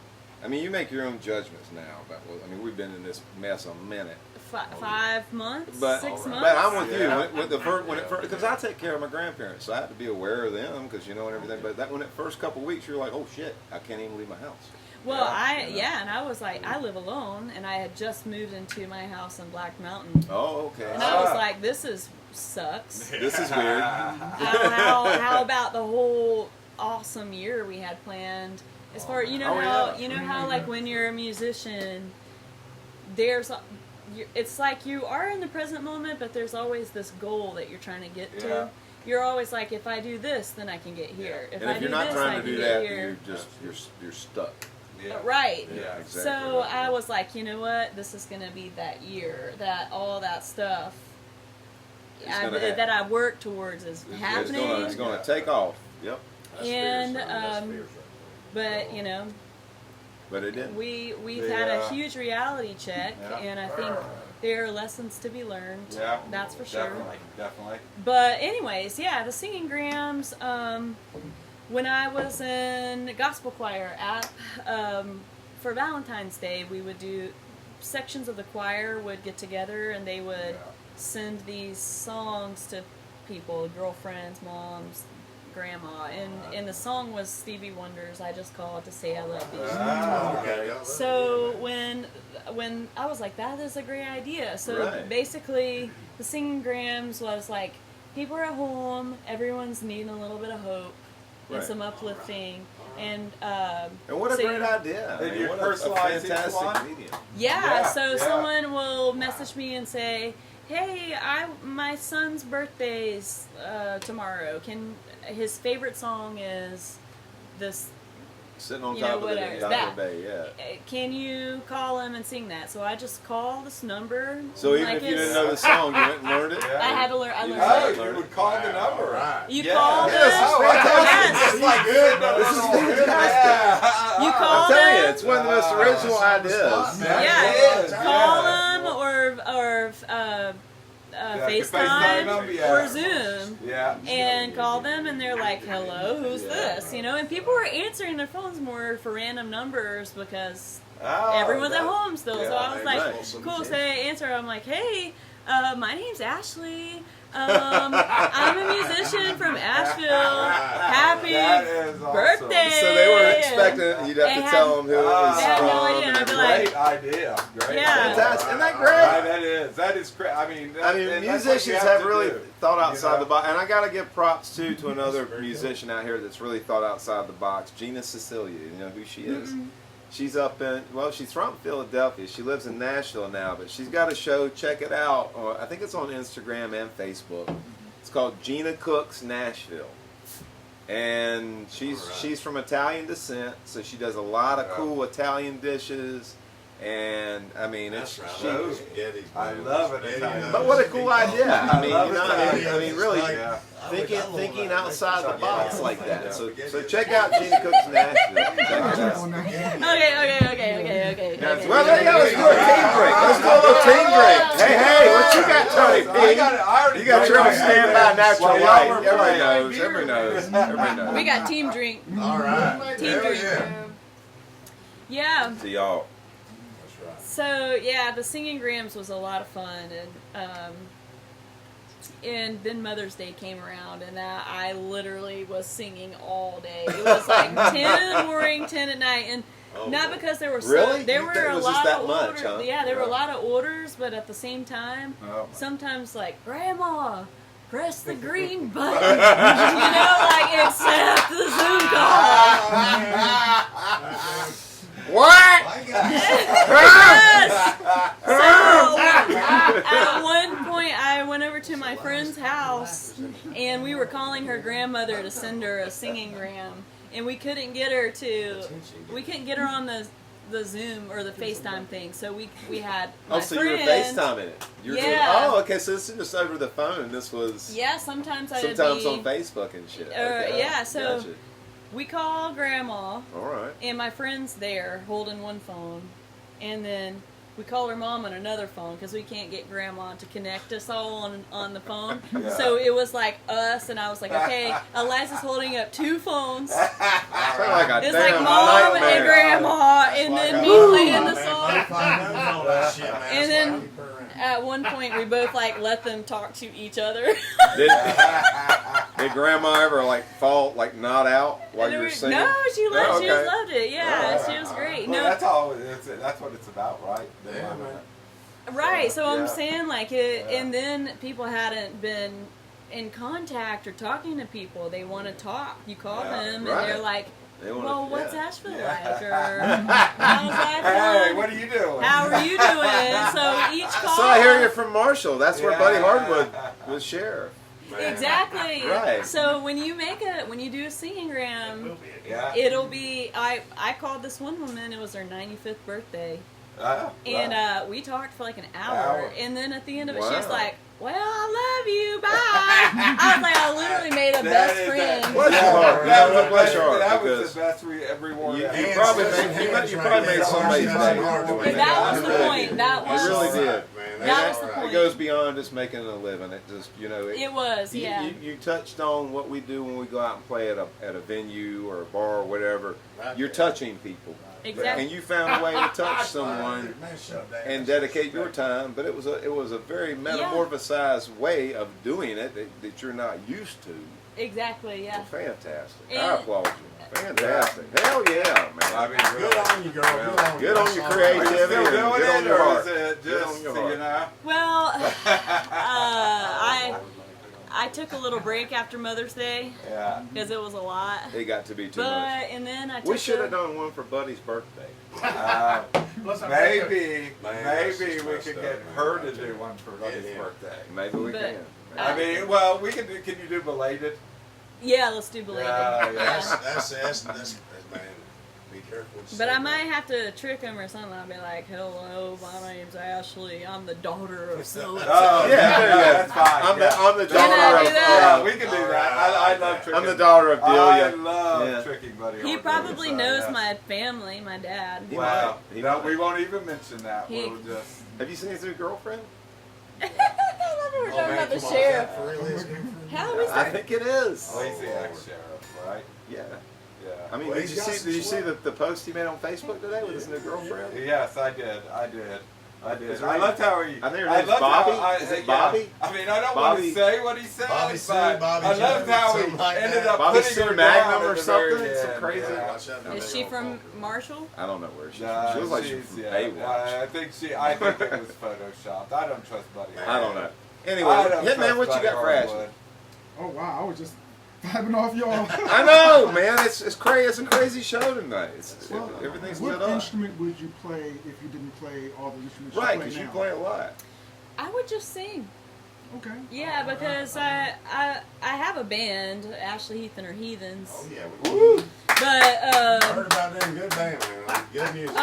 I mean, you make your own judgments now. I mean, we've been in this mess a minute. 5 months, But 6 months. but I'm with you. Yeah. When it first, because I take care of my grandparents, so I have to be aware of them because you know and everything. But when it first couple weeks, you're like, oh shit, I can't even leave my house. Well, Yeah. and I was like, I live alone, and I had just moved into my house in Black Mountain, Oh, okay. and I was like, this sucks. This is weird. how about the whole awesome year we had planned? As far you know how like when you're a musician, it's like you are in the present moment, but there's always this goal that you're trying to get to. Yeah. You're always like, if I do this, then I can get here. And I if do you're not this, I trying to can do get that, here. you're stuck. Yeah. Right. Yeah, exactly. So I was like, you know what? This is gonna be that year that all that stuff that I work towards is happening. It's gonna take off. Yep. And but you know, But it didn't. we've had a huge reality check, Yeah. and I think there are lessons to be learned. Yeah. That's for sure. Definitely. But anyways, yeah, the Singing Grams. When I was in gospel choir for Valentine's Day, we would do sections of the choir would get together and they would send these songs to people, girlfriends, moms, grandma, and the song was Stevie Wonder's "I Just Called to Say I Love You." Okay. So when I was like, that is a great idea. So Right. basically, the Singing Grams was like, people are at home, everyone's needing a little bit of hope and Right. some uplifting, and And what a so- great idea! And you what personalize each fantastic one? medium. Yeah, so yeah. someone will message me and say, "Hey, my son's birthday's tomorrow. His favorite song is this Sitting on You top know, of the whatever. dock That. of the bay, yeah. Can you call him and sing that? So I just call this number. So even like if you didn't it's- know the song, you went and learned it? Yeah. I had to learn. I learned Oh, it. you would call the number. Right. You Yeah. call Yes, them. Oh, Yes. it's like good. This is fantastic. You I'm call telling you, them. it's one of the most original ideas. Yeah. It is, Call yeah. them or Yeah, FaceTime them, yeah. or Zoom. Yeah. And call them, and they're like, "Hello, who's this?" You know, and people were answering their phones more for random numbers because Oh, everyone's at that- home still. So I was yeah, like, right. "Cool." So they answer. I'm like, "Hey, my name's Ashley. I'm a musician from Asheville. Happy That is awesome. birthday!" So they were expecting you'd They have to had- tell them who it was They had from. no idea. and I'd be like, Great idea. Great Yeah. idea. Fantastic. Isn't that Yeah, great? that is. That is great. I mean, I mean, and that's what you musicians have to really do, thought you outside know? the box, and I got to give props too to another musician out here that's really thought outside the box, Gina Cecilia. You know who she is? She's up in, well, she's from Philadelphia. She lives in Nashville now, but she's got a show. Check it out. I think it's on Instagram and Facebook. It's called Gina Cooks Nashville, and she's from Italian descent, so she does a lot of cool Italian dishes. And I mean, it's That's she, right. Those spaghettis, I man. love it. Spaghetti, but what a cool idea! I mean, love you know, Italian. I mean, really Yeah. thinking outside the box like that. So check out Gina Cooks Nashville. Check it out. Okay. Well, there you go. Let's do a team drink. Let's do a little team drink. Hey, what you got, Tony P? I already You got your own standby natural Well, light. y'all were Everybody playing knows. beer, Everybody man. knows. Everybody knows. We got team drink. All right. Team Hell drink. yeah. Yeah. To y'all. That's right. So yeah, the singing Grams was a lot of fun, and then Mother's Day came around, and I literally was singing all day. It was like 10 in the morning, 10 at night, and not because there were Really? there You were think it a was just lot that of much, orders. huh? Yeah, there were a lot of orders, but at the same time, Oh. sometimes like Grandma, press the green button, you know, like accept the Zoom call. What? Yes! So, at one point, I went over to my friend's house, and we were calling her grandmother to send her a singing gram, and we couldn't get her on the Zoom or the FaceTime thing. So we had my Oh, so you were friend. FaceTiming it. You were Yeah. oh, okay. So this is just over the phone. This was Yeah, sometimes I would sometimes be. on Facebook and shit. Okay. Yeah, so Gotcha. we call Grandma. All right. And my friend's there holding one phone, and then we call her mom on another phone because we can't get Grandma to connect us all on the phone. Yeah. So it was like us, and I was like, okay, Eliza's holding up 2 phones. Sound like a It's damn like mom nightmare. and Grandma, and then me playing the song. And then at one point we both like let them talk to each other. Did Grandma ever like fall, like nod out while you were singing? No, she loved, Oh, she okay. loved it. Yeah, she was great. Well, No, that's all. That's what it's about, right? Yeah, man. right. So Yeah. I'm saying like it, Yeah. and then people hadn't been in contact or talking to people. They want to talk. You call Yeah, them, right. and they're like, They wanna- "Well, what's yeah. Asheville Yeah. like?" Or "How's life Hey, going? what are you doing? How are you doing?" So each call. So I hear you're from Marshall. That's where Buddy Yeah. Hardwood was sheriff. Exactly. Right. So when you do a singing gram, Yeah. it'll be. I called this one woman. It was her 95th birthday. And right. we talked for like an hour, and then at the end of it, she was Wow. like, "Well, I love you, bye." I was like, I literally made a That best is- friend. Bless your heart. That was, Bless your heart, that because was the best reward. you ever. probably made somebody's day. But that was the point. That was It really did. That was the It point. goes beyond just making a living. It just, you know, It was, yeah. You touched on what we do when we go out and play at a venue or a bar or whatever. You're touching people. Exactly. And you found a way to touch someone and dedicate your time, but it was a very metamorphosized way of doing it that you're not used to. Exactly, yeah. Well, fantastic. I And- applaud you. Fantastic. Hell yeah, man. I mean, Good on you, girl. Good on you. Get on your Are you creativity still and doing get on it, your or heart. is it Get just, on your you heart. know? Well, I took a little break after Mother's Day Yeah. because it was a lot. It got to be too much. But and then I took We should a- have done one for Buddy's birthday. Maybe that's we just could messed get up, her man. to do one for Buddy's Yeah. birthday. Maybe we But- can. I mean, well, we can. Can you do belated? Yeah, let's do belated. Yeah, yeah. That's man. careful what you But say I might about have to trick him or something. I'll be like, "Hello, my name's Ashley. I'm the daughter of so and Oh, so." yeah, that's fine. I'm the yeah. Can I daughter do of. that? Yeah, we can do that. I love tricking. I'm the daughter of I Delia. love Yeah. tricking Buddy. He Orton, probably so, knows yes. my family, my dad. He Wow. might. He No, might. we won't even mention that. He- We'll just. Have you seen his new girlfriend? I love it. We're talking about the come on, sheriff. is that for real, his girlfriend? How is I that? think it is. Oh, Lazy Lord. ex-sheriff, right? Yeah. Yeah. I mean, Well, did he's you got see? some Did you see swag. the post he made on Facebook today with his new girlfriend? Yes, I did. I did. Is her I name- loved how he. I think her I name's loved Bobby? How Is it Bobby? I mean, I don't Bobby- want to say what he said, Bobby Sue, but Bobby I loved Joe, how he something like ended that. up Bobby putting Sue her Magnum down or at the something? very Some end, crazy- yeah. Watch out, Is they she all from fall for it. Marshall? I don't know where she's Nah, from. She looks like she's from yeah, Baywatch. I think it was photoshopped. I don't trust Buddy. I don't know. Anyway, I don't Hitman, trust what you Buddy got for Ashley? Harwood. Oh wow, I was just vibing off y'all. I know, man. It's crazy. It's a crazy show tonight. Well, Everything's what lit up. instrument would you play if you didn't play all the instruments Right, you play because you now? play a lot. I would just sing. Okay. Yeah, because I have a band, Ashley, Heath, and her Heathens. Oh, yeah. Woo! But I heard about them. Good band, man. Good music.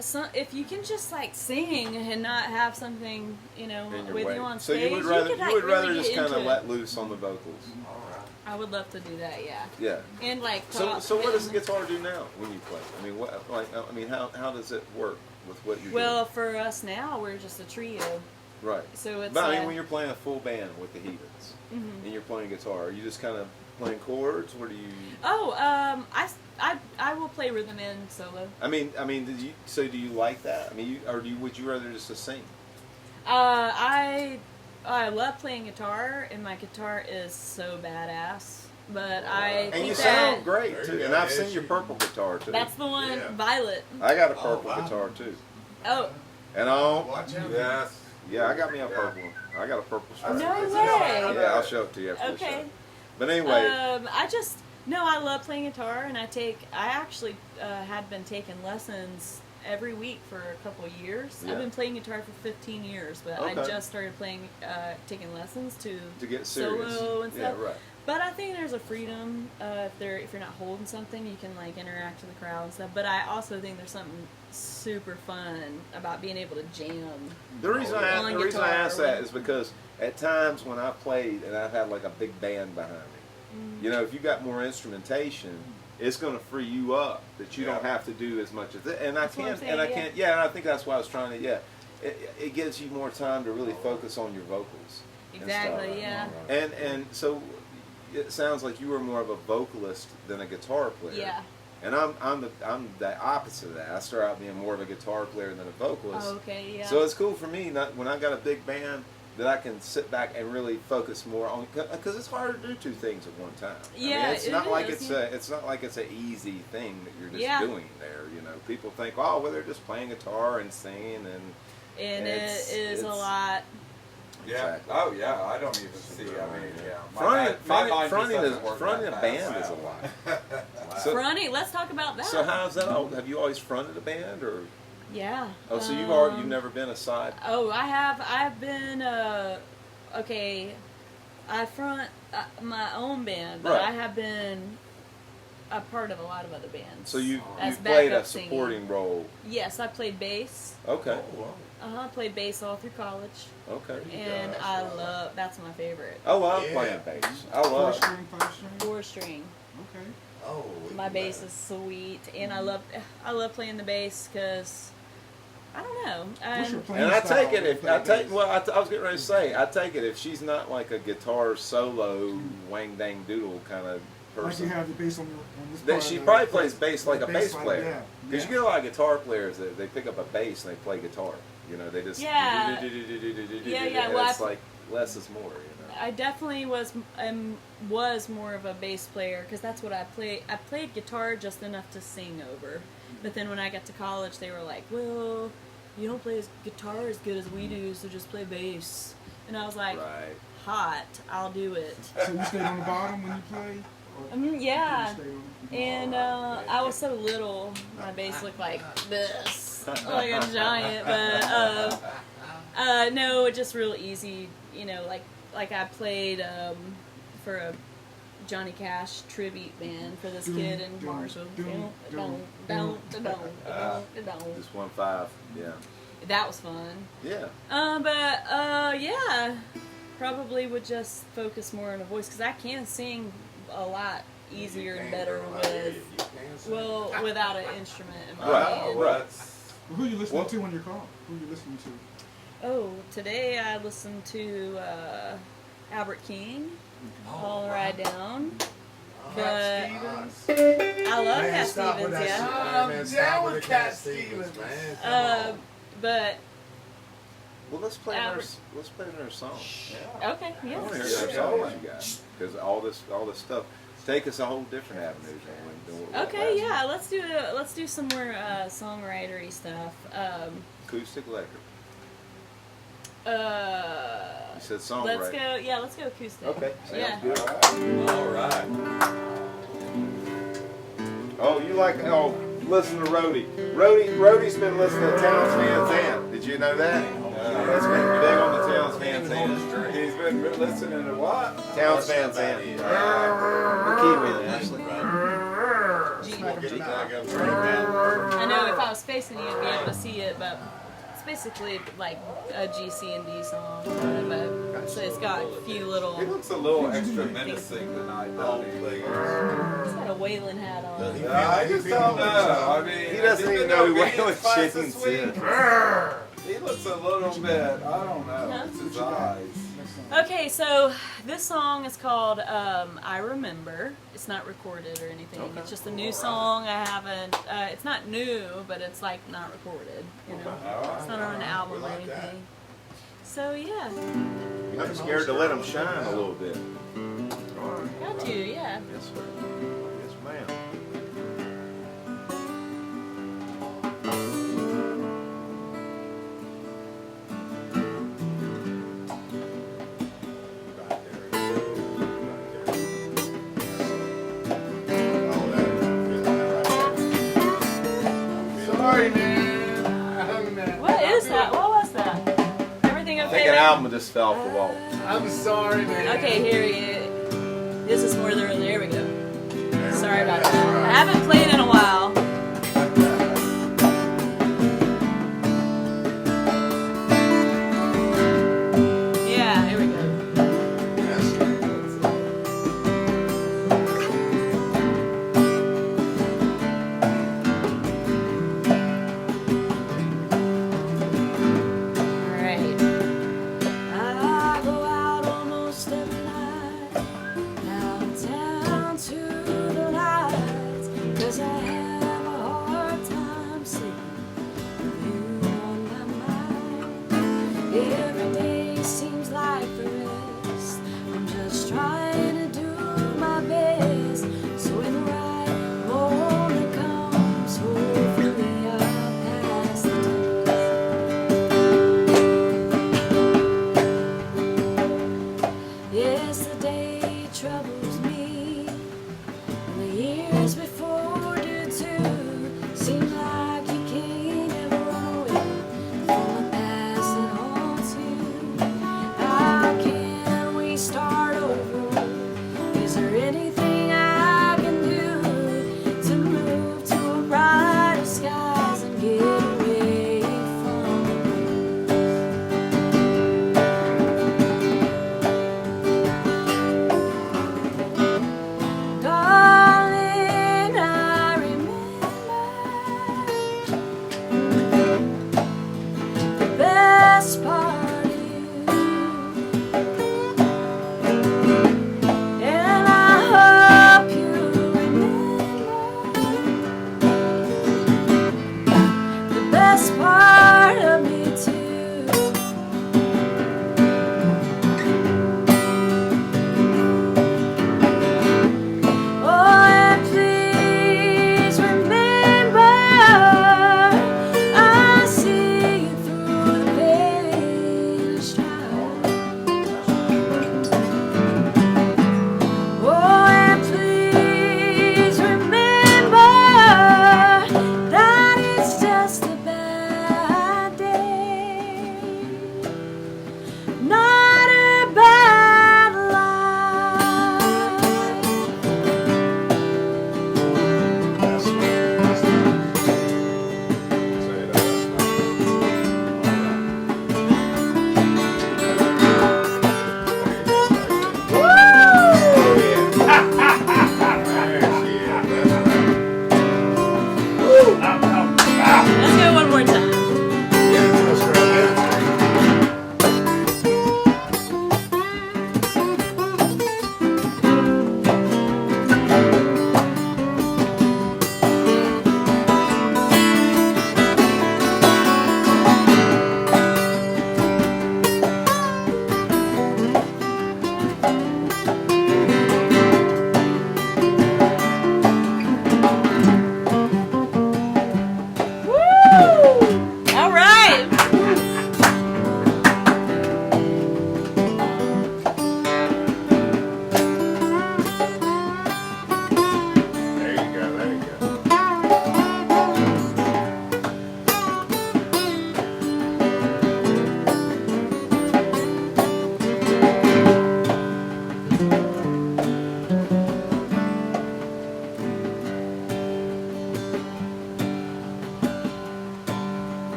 so if you can just like sing and not have something, you know, In your with way. you on So stage, you would rather could, you like, would rather really just get kind of into let it. loose on the vocals. All right. I would love to do that, yeah. Yeah. And like So talk so what does the and- guitar do now when you play? I mean, what like I mean, how does it work with what you're Well, for us now, we're just a trio, doing? Right. so it's. But I mean, when you're playing a full band with the Heathens Mhm. and you're playing guitar, are you just kind of playing chords? What do you? Oh, I will play rhythm and solo. I mean, do you like that? I mean, would you rather just to sing? I love playing guitar, and my guitar is so badass. But I And think you that sound great There too. you And go. I've Yeah, seen your purple guitar too. that's the one, Yeah. Violet. I got a Oh, purple wow. guitar too. Oh, And I'll Watch out. Yes. yeah, I got me a purple one. I got a purple stripe. no crazy. way. Yeah, I'll show it to you after the Okay. show. But anyway, I love playing guitar, and I actually had been taking lessons every week for a couple of years. Yeah. I've been playing guitar for 15 years, but I Okay. just started taking lessons to get serious. solo and stuff. Yeah, right. But I think there's a freedom if you're not holding something, you can like interact with the crowd and stuff. But I also think there's something super fun about being able to jam. The reason On I guitar ask that or- is because at times when I played and I've had like a big band behind me, you know, if you got more instrumentation, it's going to free you up that you don't Yeah. have to do as much as it. And That's what I'm saying, and I yeah. can't. Yeah, and I think that's why I was trying to. Yeah, it gives you more time to really focus on your vocals. and stuff. Exactly, yeah. And so it sounds like you were more of a vocalist than a guitar player. Yeah. And I'm the opposite of that. I start out being more of a guitar player than a vocalist. Oh, okay, yeah. So it's cool for me when I got a big band that I can sit back and really focus more on, because it's hard to do two things at one time. Yeah, I mean, it's it not like is, it's not like it's an easy thing that you're just Yeah. doing there. You know, people think, oh, well, they're just playing guitar and singing, and it's- it is a it's- lot. Yeah. Exactly. Oh yeah. I don't even see. I mean, yeah. fronting mind just doesn't work fronting a that band fast. is a lot. Wow. So- Fronting, let's talk about that. So how's that? Have you always fronted a band, or Yeah. so you've never been a side? Oh, I have. I've been. Okay, I front my own band, but Right. I have been a part of a lot of other bands. So you've as played a backup singing. supporting role. Yes, I played bass. Okay. Oh, wow. I played bass all through college, Okay. and that's I right. love. That's my favorite. I love Yeah. playing bass. I Four love. string, 5 string. 4-string. Okay. Oh, My even bass better. is sweet, and I love playing the bass because I don't know. What's your playing And I style take it when you if play I take bass? well, I was getting ready to say I take it if she's not like a guitar solo wang dang doodle kind of Like you person. have the bass on this That part she of probably the- plays bass like a the bass line, player. yeah, Because yeah. you get a lot of guitar players that they pick up a bass and they play guitar. You know, they just Yeah. yeah. Yeah, And well, it's like less is more. You know. I definitely was more of a bass player because that's what I played. I played guitar just enough to sing over, but then when I got to college, they were like, "Well, you don't play guitar as good as we do, so just play bass." And I was like, Right. "Hot, I'll do it." So you stayed on the bottom when you played? Or Yeah. you stayed on- And I was so little, my bass looked like this, like a giant. But no, it just real easy. You know, like I played for a Johnny Cash tribute band for this kid in Marshall. Just 1-5. Yeah. That was fun. Yeah. Yeah, probably would just focus more on the voice because I can sing a lot easier and better without an instrument in my hand. Right. Who you listening to on your car? Who you listening to? Oh, today I listened to Albert King all the ride down. But I love Cat Stevens, yeah. Man, I'm stop down with with the Cat Cat Stevens, Stevens. man. Come on. But Well, let's play Albert. another song. okay, I yeah. want to hear another song with you guys because all this stuff take us a whole different avenue than what Okay, yeah. Let's do some more songwritery stuff. Acoustic, electric. You Let's said songwriting. go. Yeah, let's go acoustic. Okay, sounds Yeah. good. All right. Oh, listen to Rhodey. Rhodey's been listening to Towns Van Zandt. Did you know that? He's been big on the Towns Van Zandt. He's been listening to what? Towns Van Zandt. Kiwi, Ashley. I know if I was facing you, you'd be able to see it, but it's basically like a G, C, and D song. So it's got a few little. He looks a little extra menacing tonight, doesn't he? He's got a Whalen hat on. I just don't know. I mean, He doesn't even know who Waylon Jenkins Jenkins is. is. He looks a little bit. I don't know. It's his eyes. Okay, so this song is called I Remember. It's not recorded or anything. Okay. It's just a new song. I haven't. It's not new, but it's like not recorded. You know, it's not on an album or anything. So yeah, You're not scared to let him shine a little bit. got to, yeah. Yes, sir. Yes, ma'am. Sorry, man. I hung that. What is that? What was that? Everything I okay? think an man? album just fell off the wall. I'm sorry, man. Okay, here he is. This is more than there we go. Sorry about that. I haven't played in a while. Yeah, here we go. Alright. I go out almost every night, downtown to the lights, 'cause I have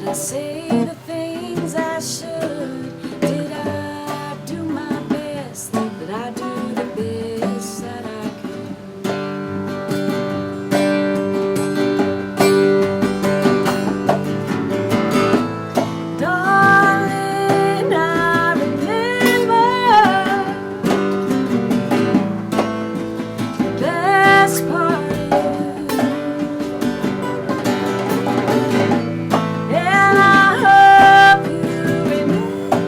I say the things I should? Did I do my best? Did I do the best that I could? Darling, I remember the best part of you. And I hope you remember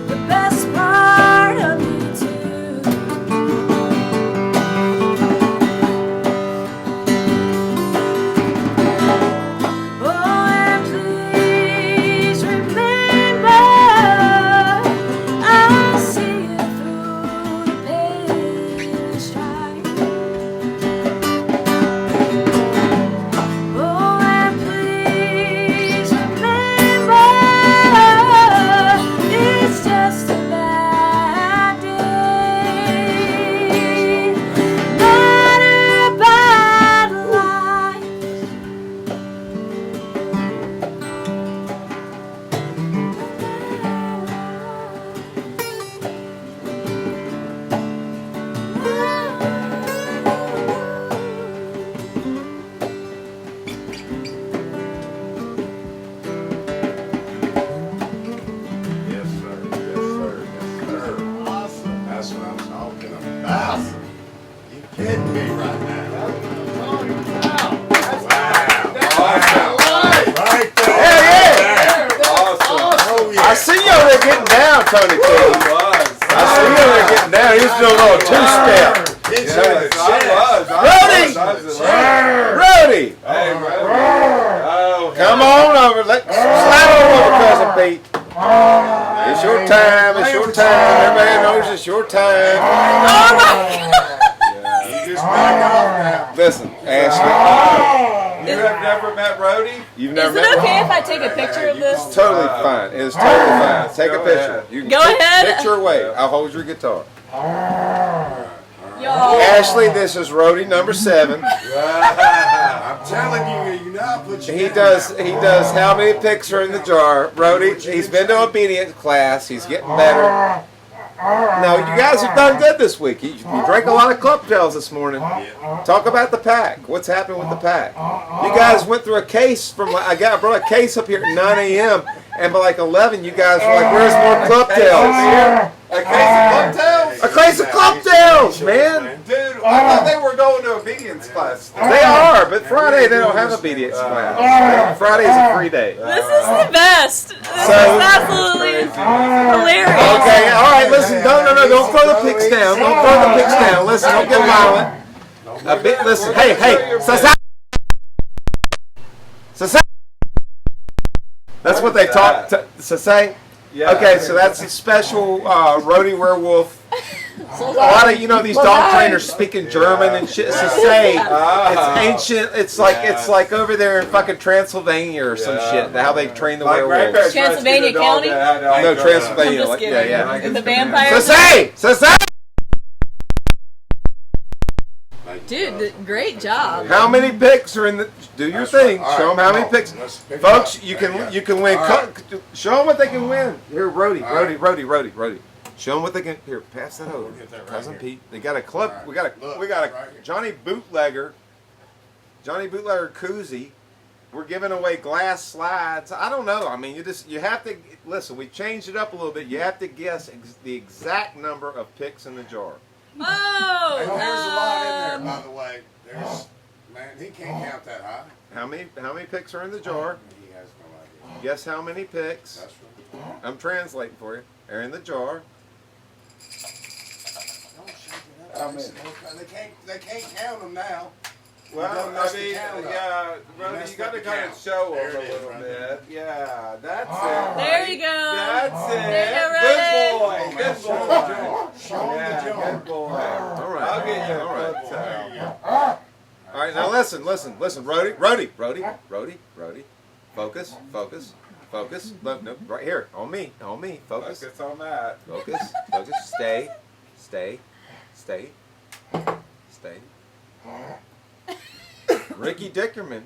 the best part of me too. Oh, and please remember, I'll see you through the pain and strife. Oh, and please remember, it's just a bad day, not a bad life. Yes, sir. Yes, sir. Yes, sir. Awesome. That's what I'm talking about. You kidding me right now? Wow. Right there. Hell Awesome. Oh, yeah. I see you over there getting down, Tony T. I see you over there getting down. He was doing a little two-step. It's Yes, in the chest. Rody! Hey, Rody. Oh, Come on over. Slide on over, Cousin Pete. It's your time. It's your time. Everybody knows it's your time. You just back off now. Listen, Ashley, You have never met Rody? you've Is never it met okay if I take a picture of this? It's totally fine. It's totally fine. Take a Go picture. ahead. You can Go take ahead. Picture away. I'll hold your guitar. Y'all. Ashley, this is Rody number 7. I'm telling you, I put you He down does how many picks are in the jar? Rody, he's been to obedience class. He's getting better. No, you guys have done good this week. You drank a lot of club tails this morning. Talk about the pack. What's happened with the pack? You guys went through a case from, I brought a case up here at 9 a.m. and by like 11 you guys were like, where's more club tails? A case of club tails? A case of club tails, man. Dude, I thought they were going to obedience class. They are, but Friday they don't have obedience class. Friday's a free day. This is the best. This is So- absolutely hilarious. Okay, all right, listen, don't throw the picks down. Don't throw the picks down. Listen, don't get violent. A bit, listen, hey, Sasai. That's what they talk, Sasai. Yeah. Okay, so that's a special Rody werewolf. A lot of these dog trainers speaking German and shit. Sasai. It's ancient. It's like over there in fucking Transylvania or some shit. How they train the My werewolves. grandparents Transylvania rescued a dog County? that had No, all Transylvania. I'm just Like, kidding. yeah. And the vampires. Sasai. Dude, great job. How many picks are in the? Do your That's thing. right. All Show them right, how come many on. picks, Let's pick it folks. up. You There can you can win. All right. Show them what they can win. Here, Rody. All right. Show them what they can. Here, pass that over. get that right Cousin here. Pete. They got a club. All right. We got a Look, we got a right here. Johnny Bootlegger koozie. We're giving away glass slides. I don't know. I mean, you have to listen. We changed it up a little bit. You have to guess the exact number of picks in the jar. Oh, And there's a lot in there, by the way. Man, he can't count that high. How many picks are in the jar? He has no idea. Guess how many picks? That's right. I'm translating for you. Are in the jar. Don't shake it up. They can't count them now. Well, Don't I mess the mean, count up. yeah, Rody, messed you got up to the kind of count. show There them a it is, little right bit. Yeah, that's it. there you go. That's it. There you go, Good boy. Good Show boy. them the jar. Show them Yeah, the jar. good boy. All right. I'll get you a All right. club tail. There you go. All right, now listen, Rody. Focus. Look, no, right here, on me. Focus. Focus on that. Focus. Stay. Ricky Dickerman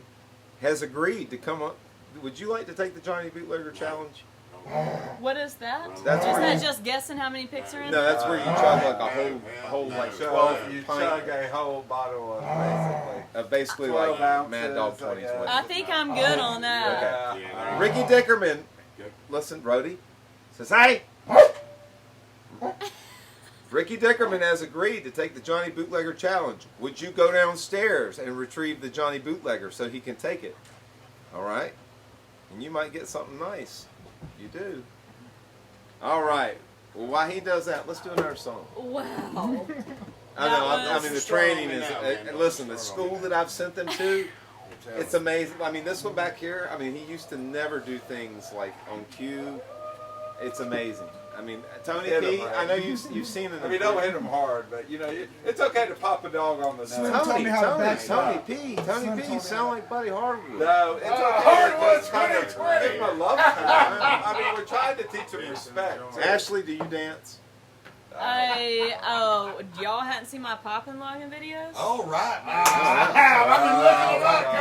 has agreed to come on. Would you like to take the Johnny Bootlegger Challenge? What is that? That's Is where that you- just guessing how many pics are in No, it? that's where you chug like a whole like So 12 you pint chug a whole bottle of basically 12 like Mad ounces, Dog I 2020. guess. I think I'm good on that. basically. Ricky Dickerman, listen, Brody, says, hey! Ricky Dickerman has agreed to take the Johnny Bootlegger Challenge. Would you go downstairs and retrieve the Johnny Bootlegger so he can take it? All right? And you might get something nice. You do. All right. Well, while he does that, let's do another song. Wow. I know. I was- mean, the training is. Listen, the school that I've sent them to, it's amazing. I mean, this one back here. I mean, he used to never do things like on cue. It's amazing. I mean, Tony Hit P. him, right? I know you've seen it. I mean, don't hit them hard, but you know, it's okay to pop a dog on the Slim nose. taught me how to backstop. Tony Slim P. taught You me sound like Buddy Harwood. No, it's okay. Hardwood's to kind of 2020. give them a love time. I mean, we're trying to teach them respect. Ashley, do you dance? Y'all hadn't seen my poppin' logging videos? All right.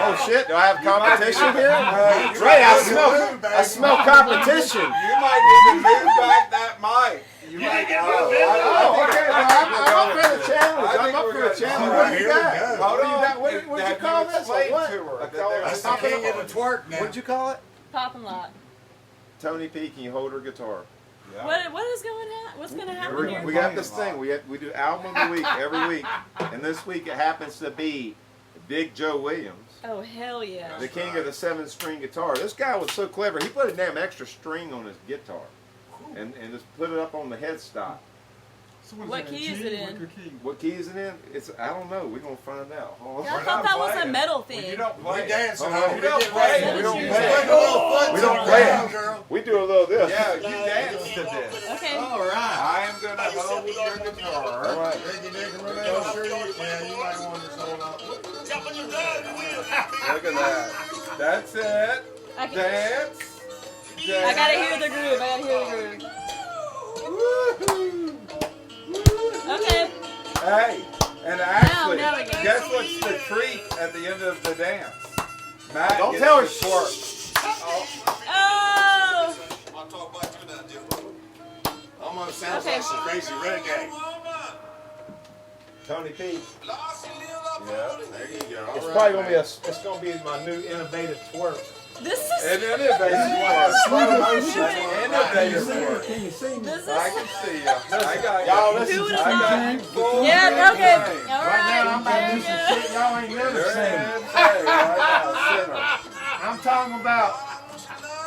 Oh shit! Do I have competition here? you Ray, might I smell competition. You might need to move back that mic. You might get Oh, okay. Well, I'm up for the challenge. I'm up for the challenge. What do you Here we got? go. What do you got? What'd you call this? Like what? That's the king of the twerk now. What'd you call it? Poppin' lock. Tony P, can you hold her guitar? What is going on? What's going to happen here? We got this thing. We do album of the week every week, and this week it happens to be Big Joe Williams, Oh, hell yeah. the king of the 7-string guitar. This guy was so clever. He put a damn extra string on his guitar, and just put it up on the headstock. So What that, key is G? it in? What key? What key is it in? I don't know. We're gonna find out. Hold I on. thought that was a playing. metal When you thing. don't We play. dancing. Oh, honey. we don't get play. ready. We don't Put play. Put a little foot We don't on play down, it. girl. We do a little this. Yeah, you dance to this. Okay. All right. I am gonna hold your guitar. All right. Ricky Dickerman, I'm sure you, yeah, you might want to just hold on. Look at that. That's it. Dance. I gotta hear the groove. I gotta hear the groove. Okay. Hey, and actually, now we go. guess what's the treat at the end of the dance? Matt Don't gets tell her. to twerk. Oh! Almost sounds Okay. like some crazy renegade. Tony P. Yeah, there you go. It's All probably right, it's gonna be my new innovative twerk. This is. And innovative twerk. Slow motion. Innovative twerk. Can you see me? This I is. can see you. I got Y'all you. listen Who to would've I thought? got you full Yeah, okay. frame. All Right now, I'm about to right. do some shit y'all ain't never You're seen. in play right now, I'm talking about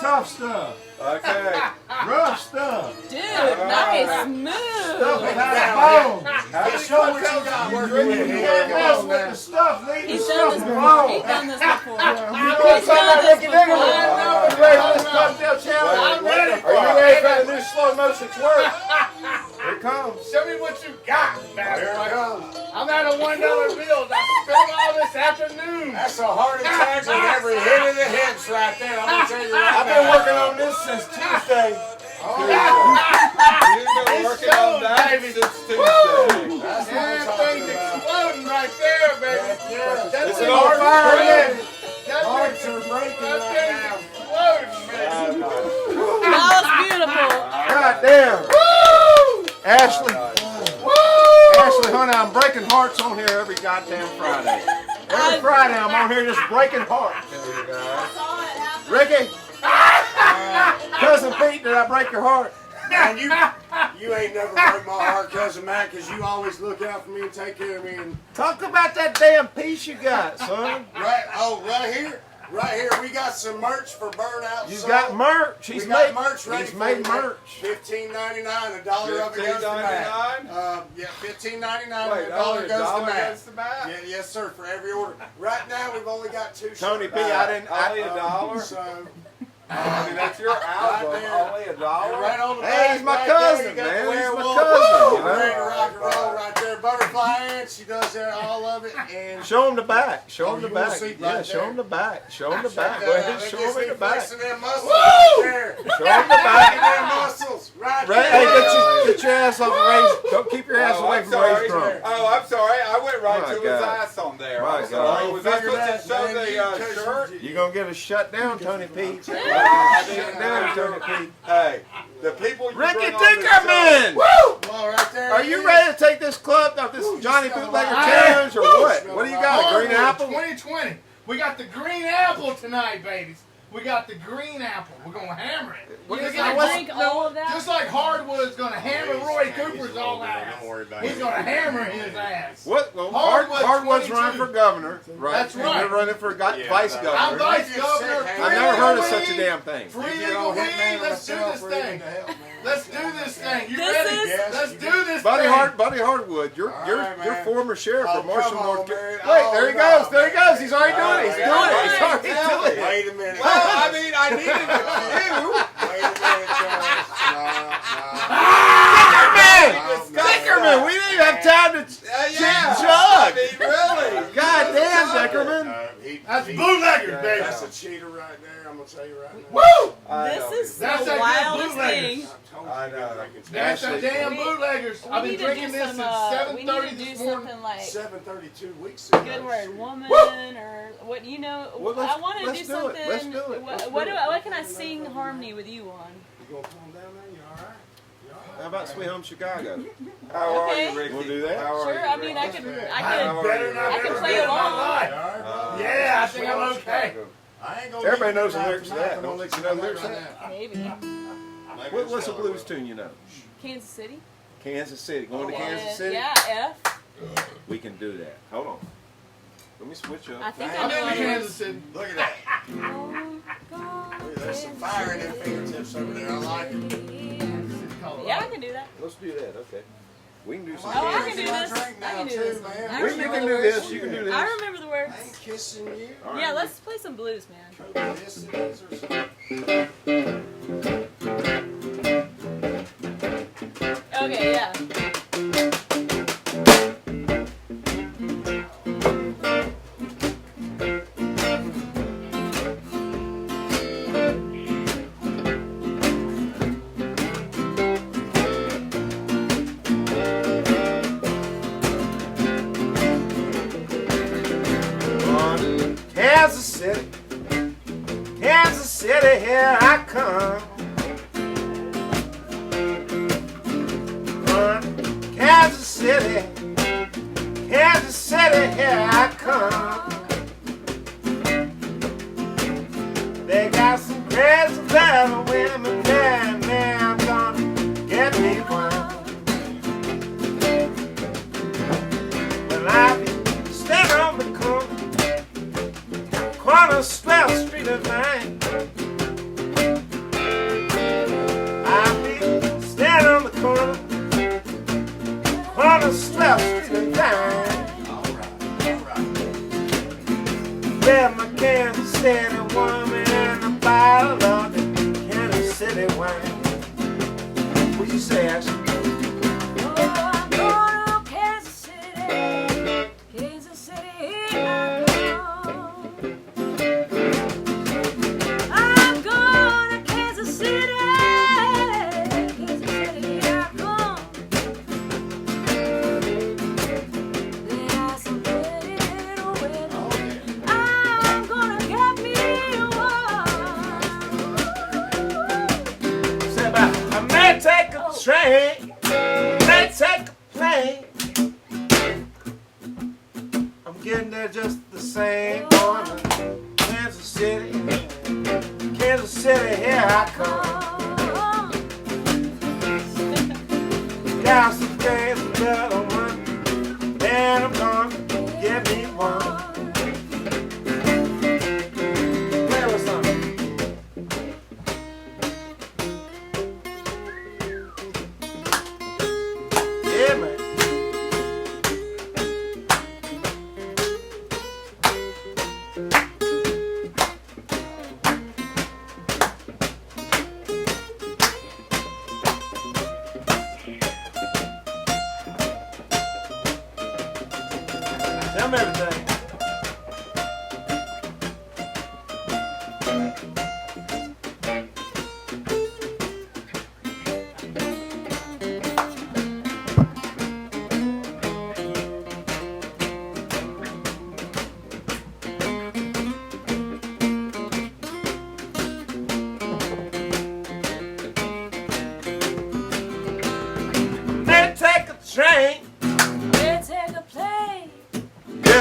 tough stuff, Okay. rough stuff, Dude, nice, stuff smooth. without bone. How Just show what you got working with You here. can't Come mess on, with man. the stuff, leave the He's stuff done this before. alone. He's done this before. You know He's what I'm talking done about, this Ricky Dickerman? before. You ready for this cocktail challenge? I'm ready Are for you it. ready for the new slow motion twerk? Here it comes. Show me what you got, Here bastard. it goes. I'm out of $1 bills. I spent them all this afternoon. That's a heart attack with every hit of the hips right there. I'm gonna tell you right I've now. been working on this since Tuesday. You've been working on that baby. since Tuesday. That's what I'm Everything's talking about. exploding right there, baby. Yeah. That It's thing an on fire exploding. again. That Hearts thing are breaking that right thing's now. exploding, man. That was beautiful. God damn. Ashley. Ashley, honey, I'm breaking hearts on here every goddamn Friday. Every Friday I'm on here just breaking hearts. Ricky. Cousin Pete, did I break your heart? Man, you ain't never break my heart, Cousin Matt, because you always look out for me and take care of me. And Talk about that damn piece you got, son. right here, we got some merch for Burnout. You Soul. got merch. We He's got made merch ready He's for made you. merch. $15.99, $1 of it goes to Matt. $15.99? Yeah, $15.99, Wait, $1 goes to Matt. goes to Matt? Yeah, yes, sir. For every order. Right now, we've only got 2 Tony shirts. P, I didn't. Only I, $1? So, I mean, that's your album. Only $1. Right on the Hey, back, he's my right cousin, there, you got man. the He's my werewolf. cousin, you know? Ready to rock and roll right there. Butterfly ants, she does that, all of it. And Show him the back. Show Oh, him the you wanna back. see Yeah, right show there? him the back. Show him the check back. that Go out. ahead, That show gets him me the back. flexing them muscles right there. Show him the Flexing back. them muscles right Right, there. hey, get your ass off the race. Don't keep your ass Oh, away I'm from sorry. race drum. Oh, I'm sorry. I went right My to his God. ass on there. My I'm sorry. God. Was I Figure supposed to that, show man. the shirt? You're gonna get a shutdown, Tony P. Shut Hey, down, Tony P. the people you Ricky bring on this show- Dickerman! Well, right there. Are you ready to take this club of this Johnny Bootlegger challenge or what? What do you got? A green apple? 2020. We got the green apple tonight, babies. We got the green apple. We're gonna hammer it. What You're is gonna that? drink all of that? Just like Hardwood's gonna hammer Roy Cooper's all ass. Don't worry about He's it. gonna hammer his ass. What? Well, Hardwood's Hardwood's 22. running for governor, right? That's And right. you're running for Yeah, vice I'm I'm governor. vice governor. I've never heard of such a damn thing. Free legal weed. Let's do this thing. Let's do this thing. You This ready? is- Let's do this Buddy thing. Buddy Hardwood, you're All you're right, you're man. former sheriff Oh, of Marshall, come on, North Carolina. man. Wait, Oh, there he no, goes. There he man. goes. He's already doing it. He's Wait, doing it. He's wait, already tell doing me. it. Wait a minute. Well, I mean, I needed a cue. Wait a minute, Charles. Dickerman! Dickerman! We didn't even have time to Yeah. jug. I mean, really. God damn, Dickerman! That's bootleggers, baby. That's a cheater right there. I'm gonna tell you right now. Woo! I This know. is That's the that good wildest bootleggers. thing. I know. That's the Ashley. damn bootleggers. I've been We need to drinking do this some, since we need 7:30 to do this morning. something like 7:32 weeks ago. good word woman or what you know. Well, I want to let's do do it. something. Let's do it. Let's What do do it. I, what can I sing harmony with you on? You gonna calm down there? You alright? You alright? How about Sweet Home Chicago? How are Okay. you, Ricky? We'll do that. How are Sure. you, I mean, I Ricky? could. I'm I could. better than I've I can ever play been in my along. life. Alright, Yeah, I think I'm okay. I ain't gonna Everybody leave knows the tonight lyrics to tonight. that. I'm gonna Don't let you you know know the lyrics to right that? now. Maybe. Maybe What's it's a blues Delaware. tune you know? Kansas City. Kansas City. Going to Kansas City? Yeah. F. We can do that. Hold on. Let me switch I up. think I've been to I know. Kansas City. Look at that. Oh, God. Look, there's some fire in them fingertips over there. I like it. Yeah, I can do that. Let's do that. Okay. We can do some Oh, I Kansas can do City. this. Drink now I can do too, this. man. I You remember can the do words. this. You can do this. I remember the words. I ain't kissing you. All right. Yeah, let's play some blues, man. This it is or something. Okay, yeah. On Kansas City, Kansas City, here I come. On Kansas City, Kansas City, here I come. They got some crazy little women there, and I'm gonna get me one. Well, I be standing on the corner of 12th Street and Vine. I be standing on the corner of 12th Street and Vine. With my Kansas City woman and a bottle of the Kansas City wine. What'd you say, Ashley? Oh, I'm going to Kansas City. Kansas City, here I come. I'm going to Kansas City. Kansas City, here I come. There are some pretty little women. I'm gonna get me one. Say about, I may take a train, may take a plane. I'm getting there just the same. Going to Kansas City, Kansas City, here I come. Got some crazy little one, and I'm gonna get me one. Play with something. Yeah, man.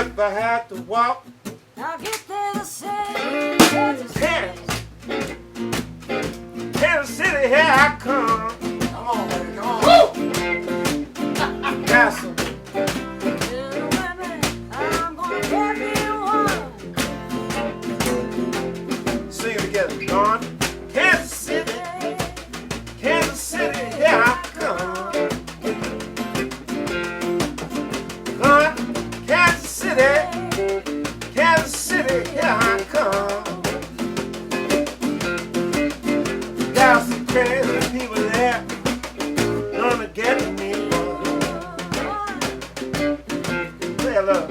If I had to walk, I'll get there the same. Kansas City, here I come. Come on, baby, come on. Castle. I'm gonna give you one. Sing it together. Gone. Kansas City, here I come. Gone. Kansas City, here I come. Got some crazy people there gonna get me one. Say hello.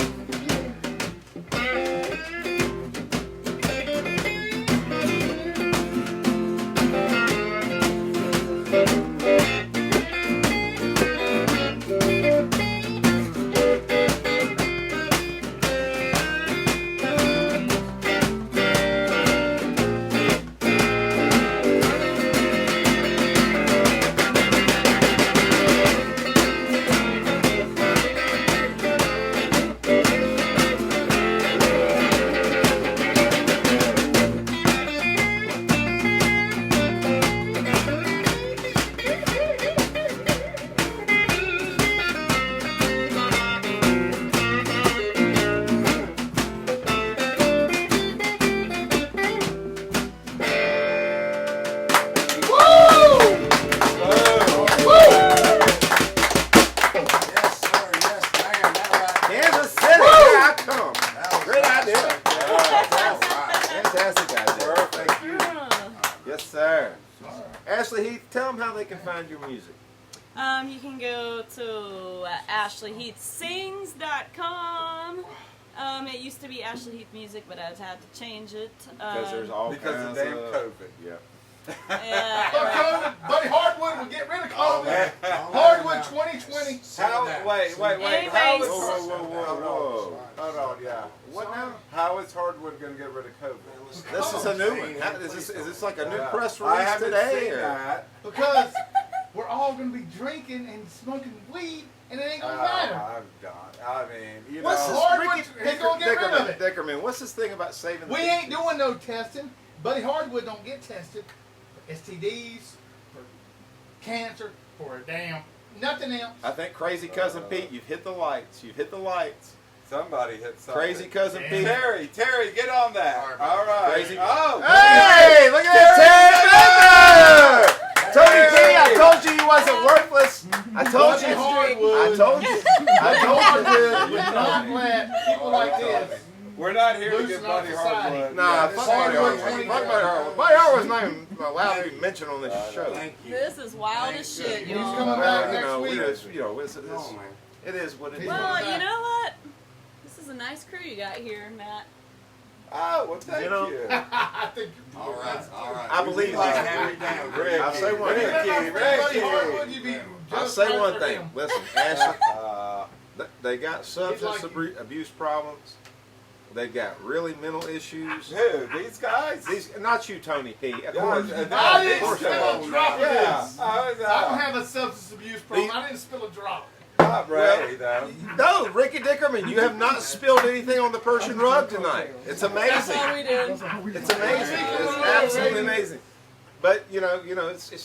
Yes, sir. Yes, ma'am. That right. Kansas City, here I come. That was Great idea. Fantastic. Fantastic idea. Thank you. Yes, sir. Ashley Heath, tell them how they can find your music. You can go to AshleyHeathSings.com. It used to be Ashley Heath Music, but I've had to change it. Because there's all Because of kinds damn of COVID. Yeah. Yeah, Buddy Hardwood will get rid of Oh, COVID. man. Hardwood 2020. How? Wait. How Anyways. is Whoa. Hold on, yeah. What now? How is Hardwood going to get rid of COVID? This is a new one. Is this like a new press I release haven't today? seen or- that. Because we're all going to be drinking and smoking weed, and it ain't going to matter. I'm done. I mean, you What's know. this Hardwood, Ricky he's gonna get rid of it. Dickerman, what's this thing about saving the We ain't beaches? doing no testing. Buddy Hardwood don't get tested for STDs, for cancer, for a damn nothing else. I think Crazy Cousin Pete, you've hit the lights. You've hit the lights. Somebody hit something. Crazy Cousin Yeah. Pete. Terry, get on that. All right. Crazy- Oh. Hey, look at that, Terry Baker! Tony P, I told you wasn't worthless. I told Buddy you. Hardwood. I told you. Would not let people like this. We're not here to Loosen get up Buddy society. Hardwood. Nah, Yeah, fuck this Buddy Hardwood Hardwood. 20. Fuck Buddy Hardwood. Buddy Hardwood's not even allowed to be mentioned on this show. Thank you. this is wild as shit, He's y'all. coming back Well, next we week. just, it's, Come on, man. it is what it is. Well, you know what? This is a nice crew you got here, Matt. Oh, well, thank You know, you. I think you're All right. I believe like that. hand me down. Ricky, I'll say one Ricky, thing. Buddy Hardwood, you'd be I'll just say right one for thing. him. Listen, Ashley, Uh, they got substance like- abuse problems. They got really mental issues. who? These guys? These, not you, Tony P. Of Yeah, course. I these didn't spill a guys. drop of Yeah. this. I was, I don't have a substance abuse problem. I didn't spill a drop. not ready, though. No, Ricky Dickerman, you have not spilled anything on the Persian rug tonight. It's That's amazing. all we did. It's amazing. It's absolutely amazing. But you know, it's you.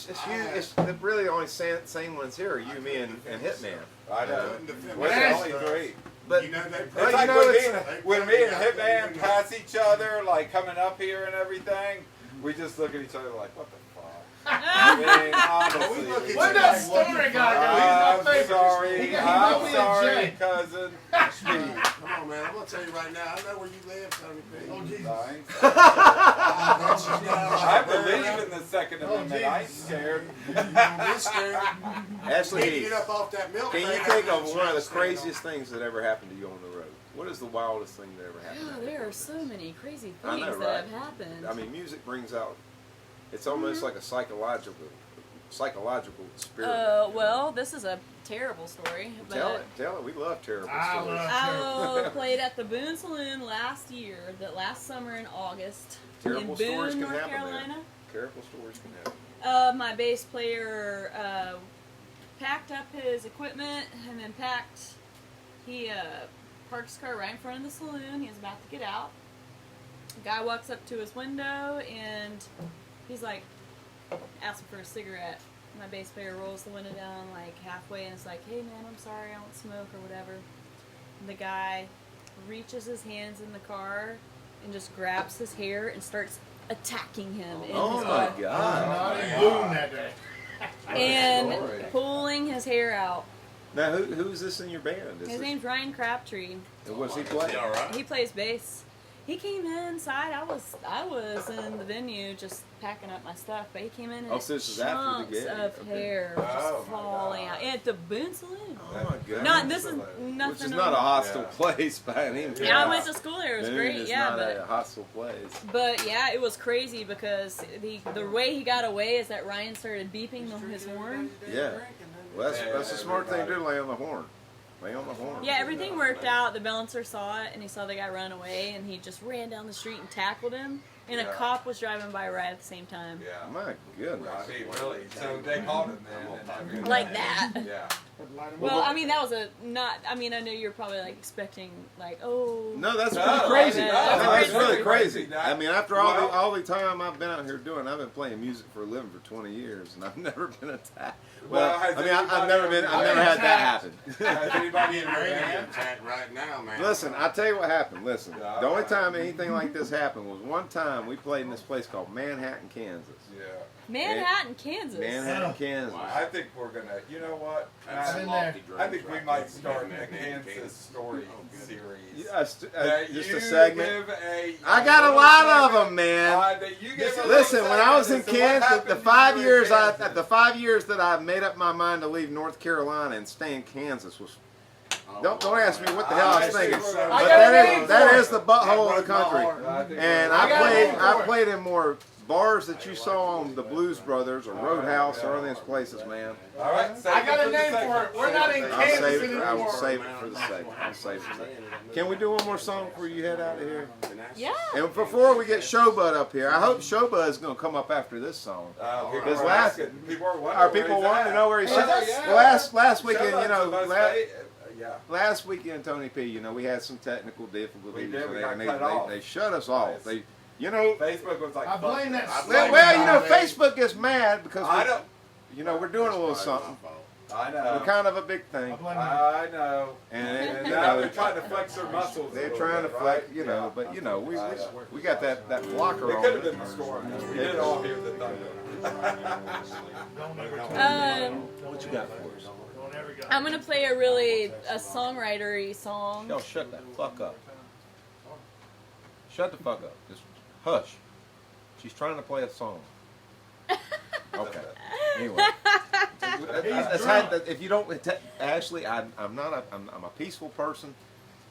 It's the really only sane ones here are you, me, and Hitman. I know. We're Yes. the only three. But You know, they It's Well, like you know, when, it's- when me and Hitman pass each other, like coming up here and everything, we just look at each other like, what the fuck? I mean, honestly. we look at Where'd you that like, what story the guy fuck? go? He's my I'm favorite. sorry. He got I'm me and sorry, Jay. cousin. Steve, come on, man. I'm gonna tell you right now. I know where you live, Tony P. Oh, Jesus. Thanks. I bet you down like I a bird. believe in the Second Amendment. I ain't Jesus. scared. You won't be scared. Ashley, Need to get up off that milk. can you thing. think I of know one of the what you're craziest things that ever happened to you on the road? What is the wildest thing that ever happened? Yeah, there are so many crazy I things know, that right? have happened. I mean, music brings out. It's almost like a psychological experiment. Well, this is a terrible story, but Tell it. We love terrible I stories. I played at the Boone Saloon last summer in August Terrible in stories Boone, can North happen there. Carolina. Terrible stories can happen. My bass player packed up his equipment and then he parked his car right in front of the saloon. He was about to get out. Guy walks up to his window and he's like asking for a cigarette. My bass player rolls the window down like halfway and is like, "Hey man, I'm sorry, I don't smoke," or whatever. And the guy reaches his hands in the car and just grabs his hair and starts attacking him in Oh his my car. God. I blew him that day. And pulling his hair out. Now, who's this in your band? His name's Ryan Crabtree. What's he play? All right. He plays bass. He came inside. I was in the venue just packing up my stuff, but he came in and Oh, so this is after the chunks gig. of Okay. hair Oh, just my falling God. out at the Boone Saloon. Oh my God. Not this is nothing. Which is not a hostile place by any means. Yeah, I went to school there. It was Boone great. is Yeah, not but a hostile place. yeah, it was crazy because the way he got away is that Ryan started beeping his horn. Yeah. Well, that's a smart thing to do, lay on the horn. Lay on the horn. Yeah, everything worked out. The balancer saw it, and he saw the guy run away, and he just ran down the street and tackled him. And a Yeah. cop was driving by right at the same time. Yeah. My goodness. I mean, really. So they called him then. Like that. Yeah. Well, I mean, that was I mean, I know you're probably like expecting, like, oh. No, that's No, pretty crazy. no, No, that's that's crazy. really crazy. That- I mean, after well- all the time I've been out here doing, I've been playing music for a living for 20 years, and I've never been attacked. Well, has I mean, I've anybody- never had that happen. Has anybody in your Randy band? attacked right now, man. Listen, I'll tell you what happened. Listen, Yeah. the only time anything like this happened was one time we played in this place called Manhattan, Kansas. Yeah. Manhattan, Kansas. Manhattan, Kansas. I think we're gonna. You know what? That's I've been some there. lofty I think dreams we right might there. start Man, a man, Kansas story series. Just You a segment. give I got a lot of them, man. That you give a Listen, little when I was in segment as to what Kansas, happened the to 5 you in years Kansas. the 5 years that I made up my mind to leave North Carolina and stay in Kansas was. Don't ask me what the hell I was thinking, but I got a name that for is the butthole of the country. I think And I got a name for I it. played in more bars that you saw on the Blues Brothers or Roadhouse or other these places, man. All right, I got a name for it. We're not in I'll Kansas save it. I will anymore. save it for the segment. I'll save it. For the Can we do one more song before you head out of here? Yeah. And before we get Showbud up here, I hope Showbud is going to come up after this song. People Because are last- asking. People are wondering Are where people he's wanting at. to know where he's Oh, at? yeah. Well, last weekend, Showboat's you know, the most yeah. last weekend, Tony P, you know, we had some technical We difficulties. did, we and got they, cut they, off. they shut us off. Nice. They, you know, Facebook was like, I blame that I slave well, you know, guy. Facebook gets mad because I we, don't. you know, we're doing a little something. I We're know. kind of a big I thing, blame him. I know. and you Now know, they're trying to flex their muscles. a they're little trying to bit, flex, right? you know, Yeah. but you know, we I know. we got that blocker It on. could have it. been the storm. We did all hear the thunder. Don't ever What you got for us? Don't ever go. I'm gonna play a songwriter-y song. Yo, shut that fuck up. Shut the fuck up. Just hush. She's trying to play a song. Okay. Anyway, if you don't, Ashley, I'm a peaceful person,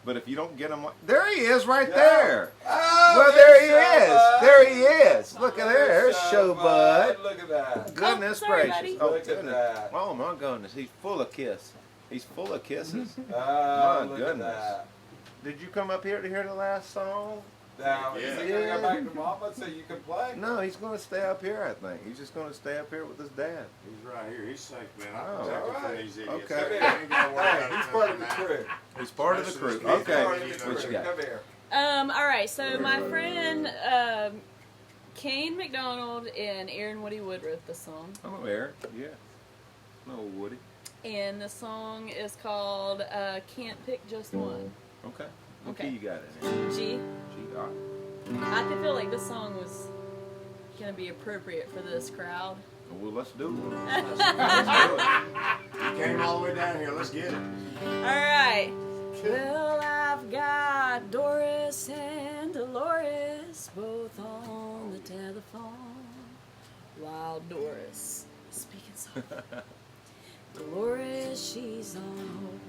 but if you don't get him, there he is, right there. Oh, Well, there he is. There he is. Look at there. There's Showbud. Showbud. Look at that. Goodness sorry, gracious. buddy. Oh, Look at goodness. that. Oh my goodness. He's full of kiss. He's full of kisses. Oh, My look goodness. at that. Did you come up here to hear the last song? Now, is he going to go back to Mama so you can play? No, he's going to stay up here, I think. He's just going to stay up here with his dad. He's right here. He's safe, man. Oh, I'm protected from alright. these idiots. Okay. I ain't gotta worry Hey, about he's it part of the tonight. crew. He's part of the crew. He's Okay. part of the What you got? Come here. All right, so my friend Kane McDonald and Aaron Woody Wood wrote the song, I know Eric. Yeah. No Woody. and the song is called "Can't Pick Just One." Okay. What Okay. key you got in there? G. G. All right. I feel like this song was gonna be appropriate for this crowd. Well, let's do it. You came all the way down here. Let's get it. All right. Well, I've got Doris and Dolores both on the telephone, while Doris is speaking softly. Dolores, she's on hold.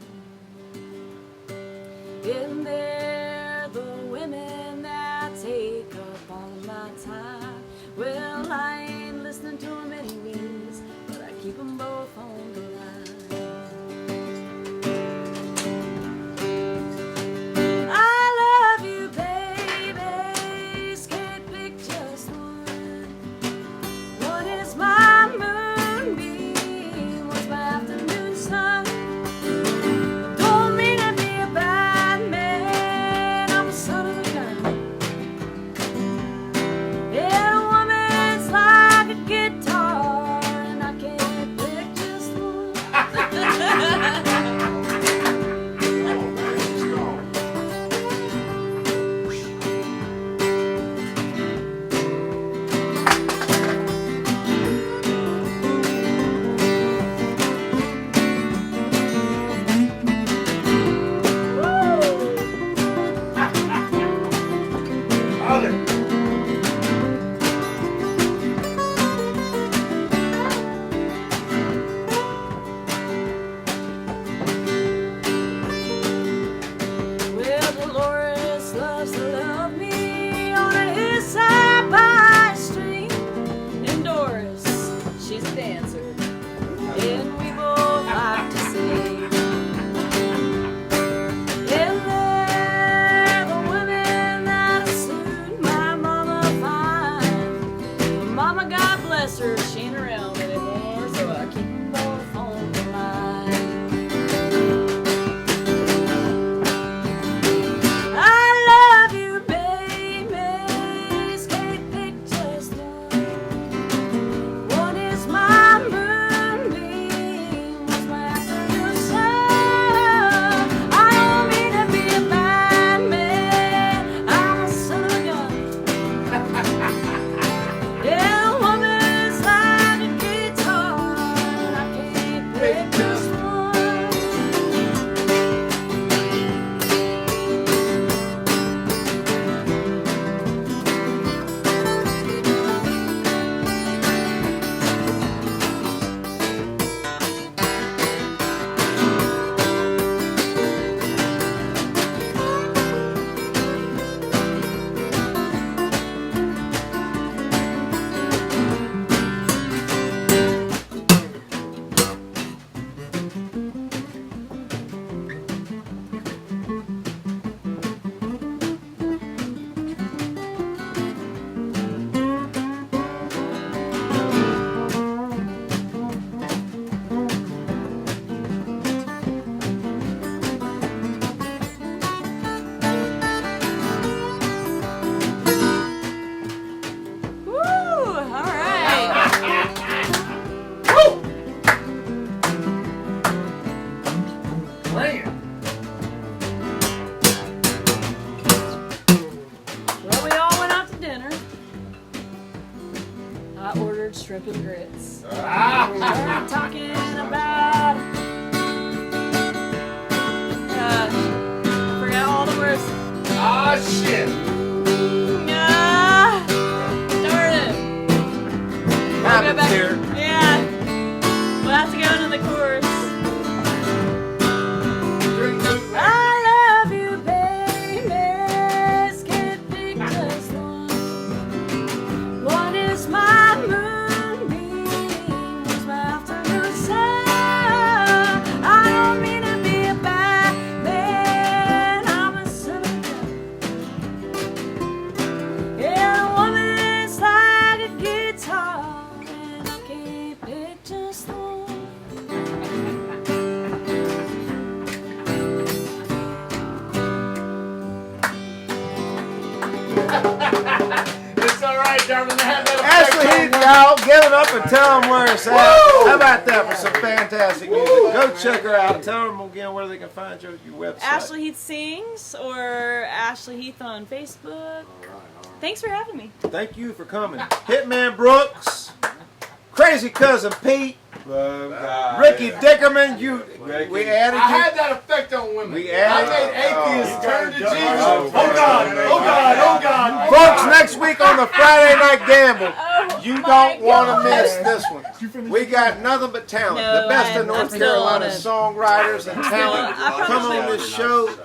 And they're the women that take up all of my time. Well, I ain't listening to them anyways, but I keep them both on the line. I love you, babies, can't pick just one. One is my moonbeam, one's my afternoon sun. Don't mean to be a bad man. Run it. Well, Dolores loves to love me on a hillside by a stream. And Doris, she's a dancer, and we both like to sing. And they're the women that suit my mama fine. Mama, God bless her, she ain't around anymore, so I keep them both on the line. I love you, baby. Can't pick just one. One is my moonbeam, was my afternoon sun. I don't mean to be a bad man, I'm a son of a gun. Yeah, a woman's like a guitar, and I can't pick just one. Woo! All right. Man. Well, we all went out to dinner. I ordered shrimp and grits. We started talking about. I forgot all the words. Ah, shit. Darn it. We'll go Happens back. here. Yeah. We'll have to go into the chorus. I love you, baby. Can't pick just one. One is my moonbeam, was my afternoon sun. I don't mean to be a bad man, I'm a son of a gun. Yeah, a woman's like a guitar, and I can't pick just one. It's all right, darling. I have that Ashley Heath, y'all, give it up and tell them where it's at. How about that for some fantastic music? Go check her out. Tell them again where they can find your website. Ashley Heath Sings or Ashley Heath on Facebook. Thanks for having me. Thank you for coming. Hitman Brooks, Crazy Cousin Pete, Ricky Dickerman, we added I you. had that effect on women. We I added- made atheists turn to Jesus. Oh, Oh God! Oh God! Oh God! Folks, next week on the Friday Night Gamble, you my don't want to God. miss this one. We got nothing but talent. No, The best of I'm North still Carolina on it. songwriters and talent I probably come on should. this show.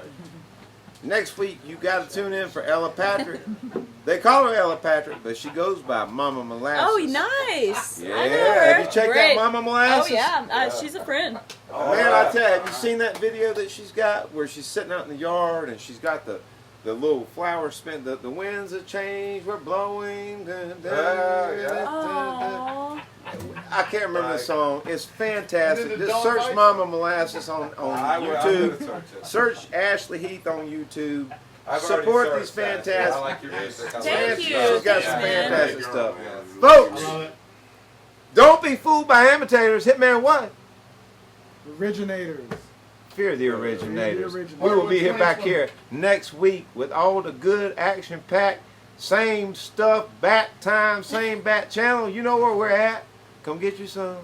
Next week, you got to tune in for Ella Patrick. They call her Ella Patrick, but she goes by Mama Molasses. Oh, nice. Yeah, I know her. have you checked Great. out Mama Oh Molasses? yeah, she's a friend. Man, I tell you, have you seen that video that she's got where she's sitting out in the yard and she's got the little flower spin, the winds have changed, we're blowing. Oh. I can't remember the song. It's fantastic. And then the Just dog search bites? Mama Molasses on I'm gonna YouTube. search it. Search Ashley Heath on YouTube. I've already Support searched these that. fantastic. I like your music. I Thank like you. She's got Thanks, some man. fantastic stuff. Yes. Folks, I love it. don't be fooled by imitators. Hitman what? Originators. Fear the originators. Fear the We will be here originators. back here next week with all the good action-packed, same stuff, bat time, same bat channel. You know where we're at. Come get you some.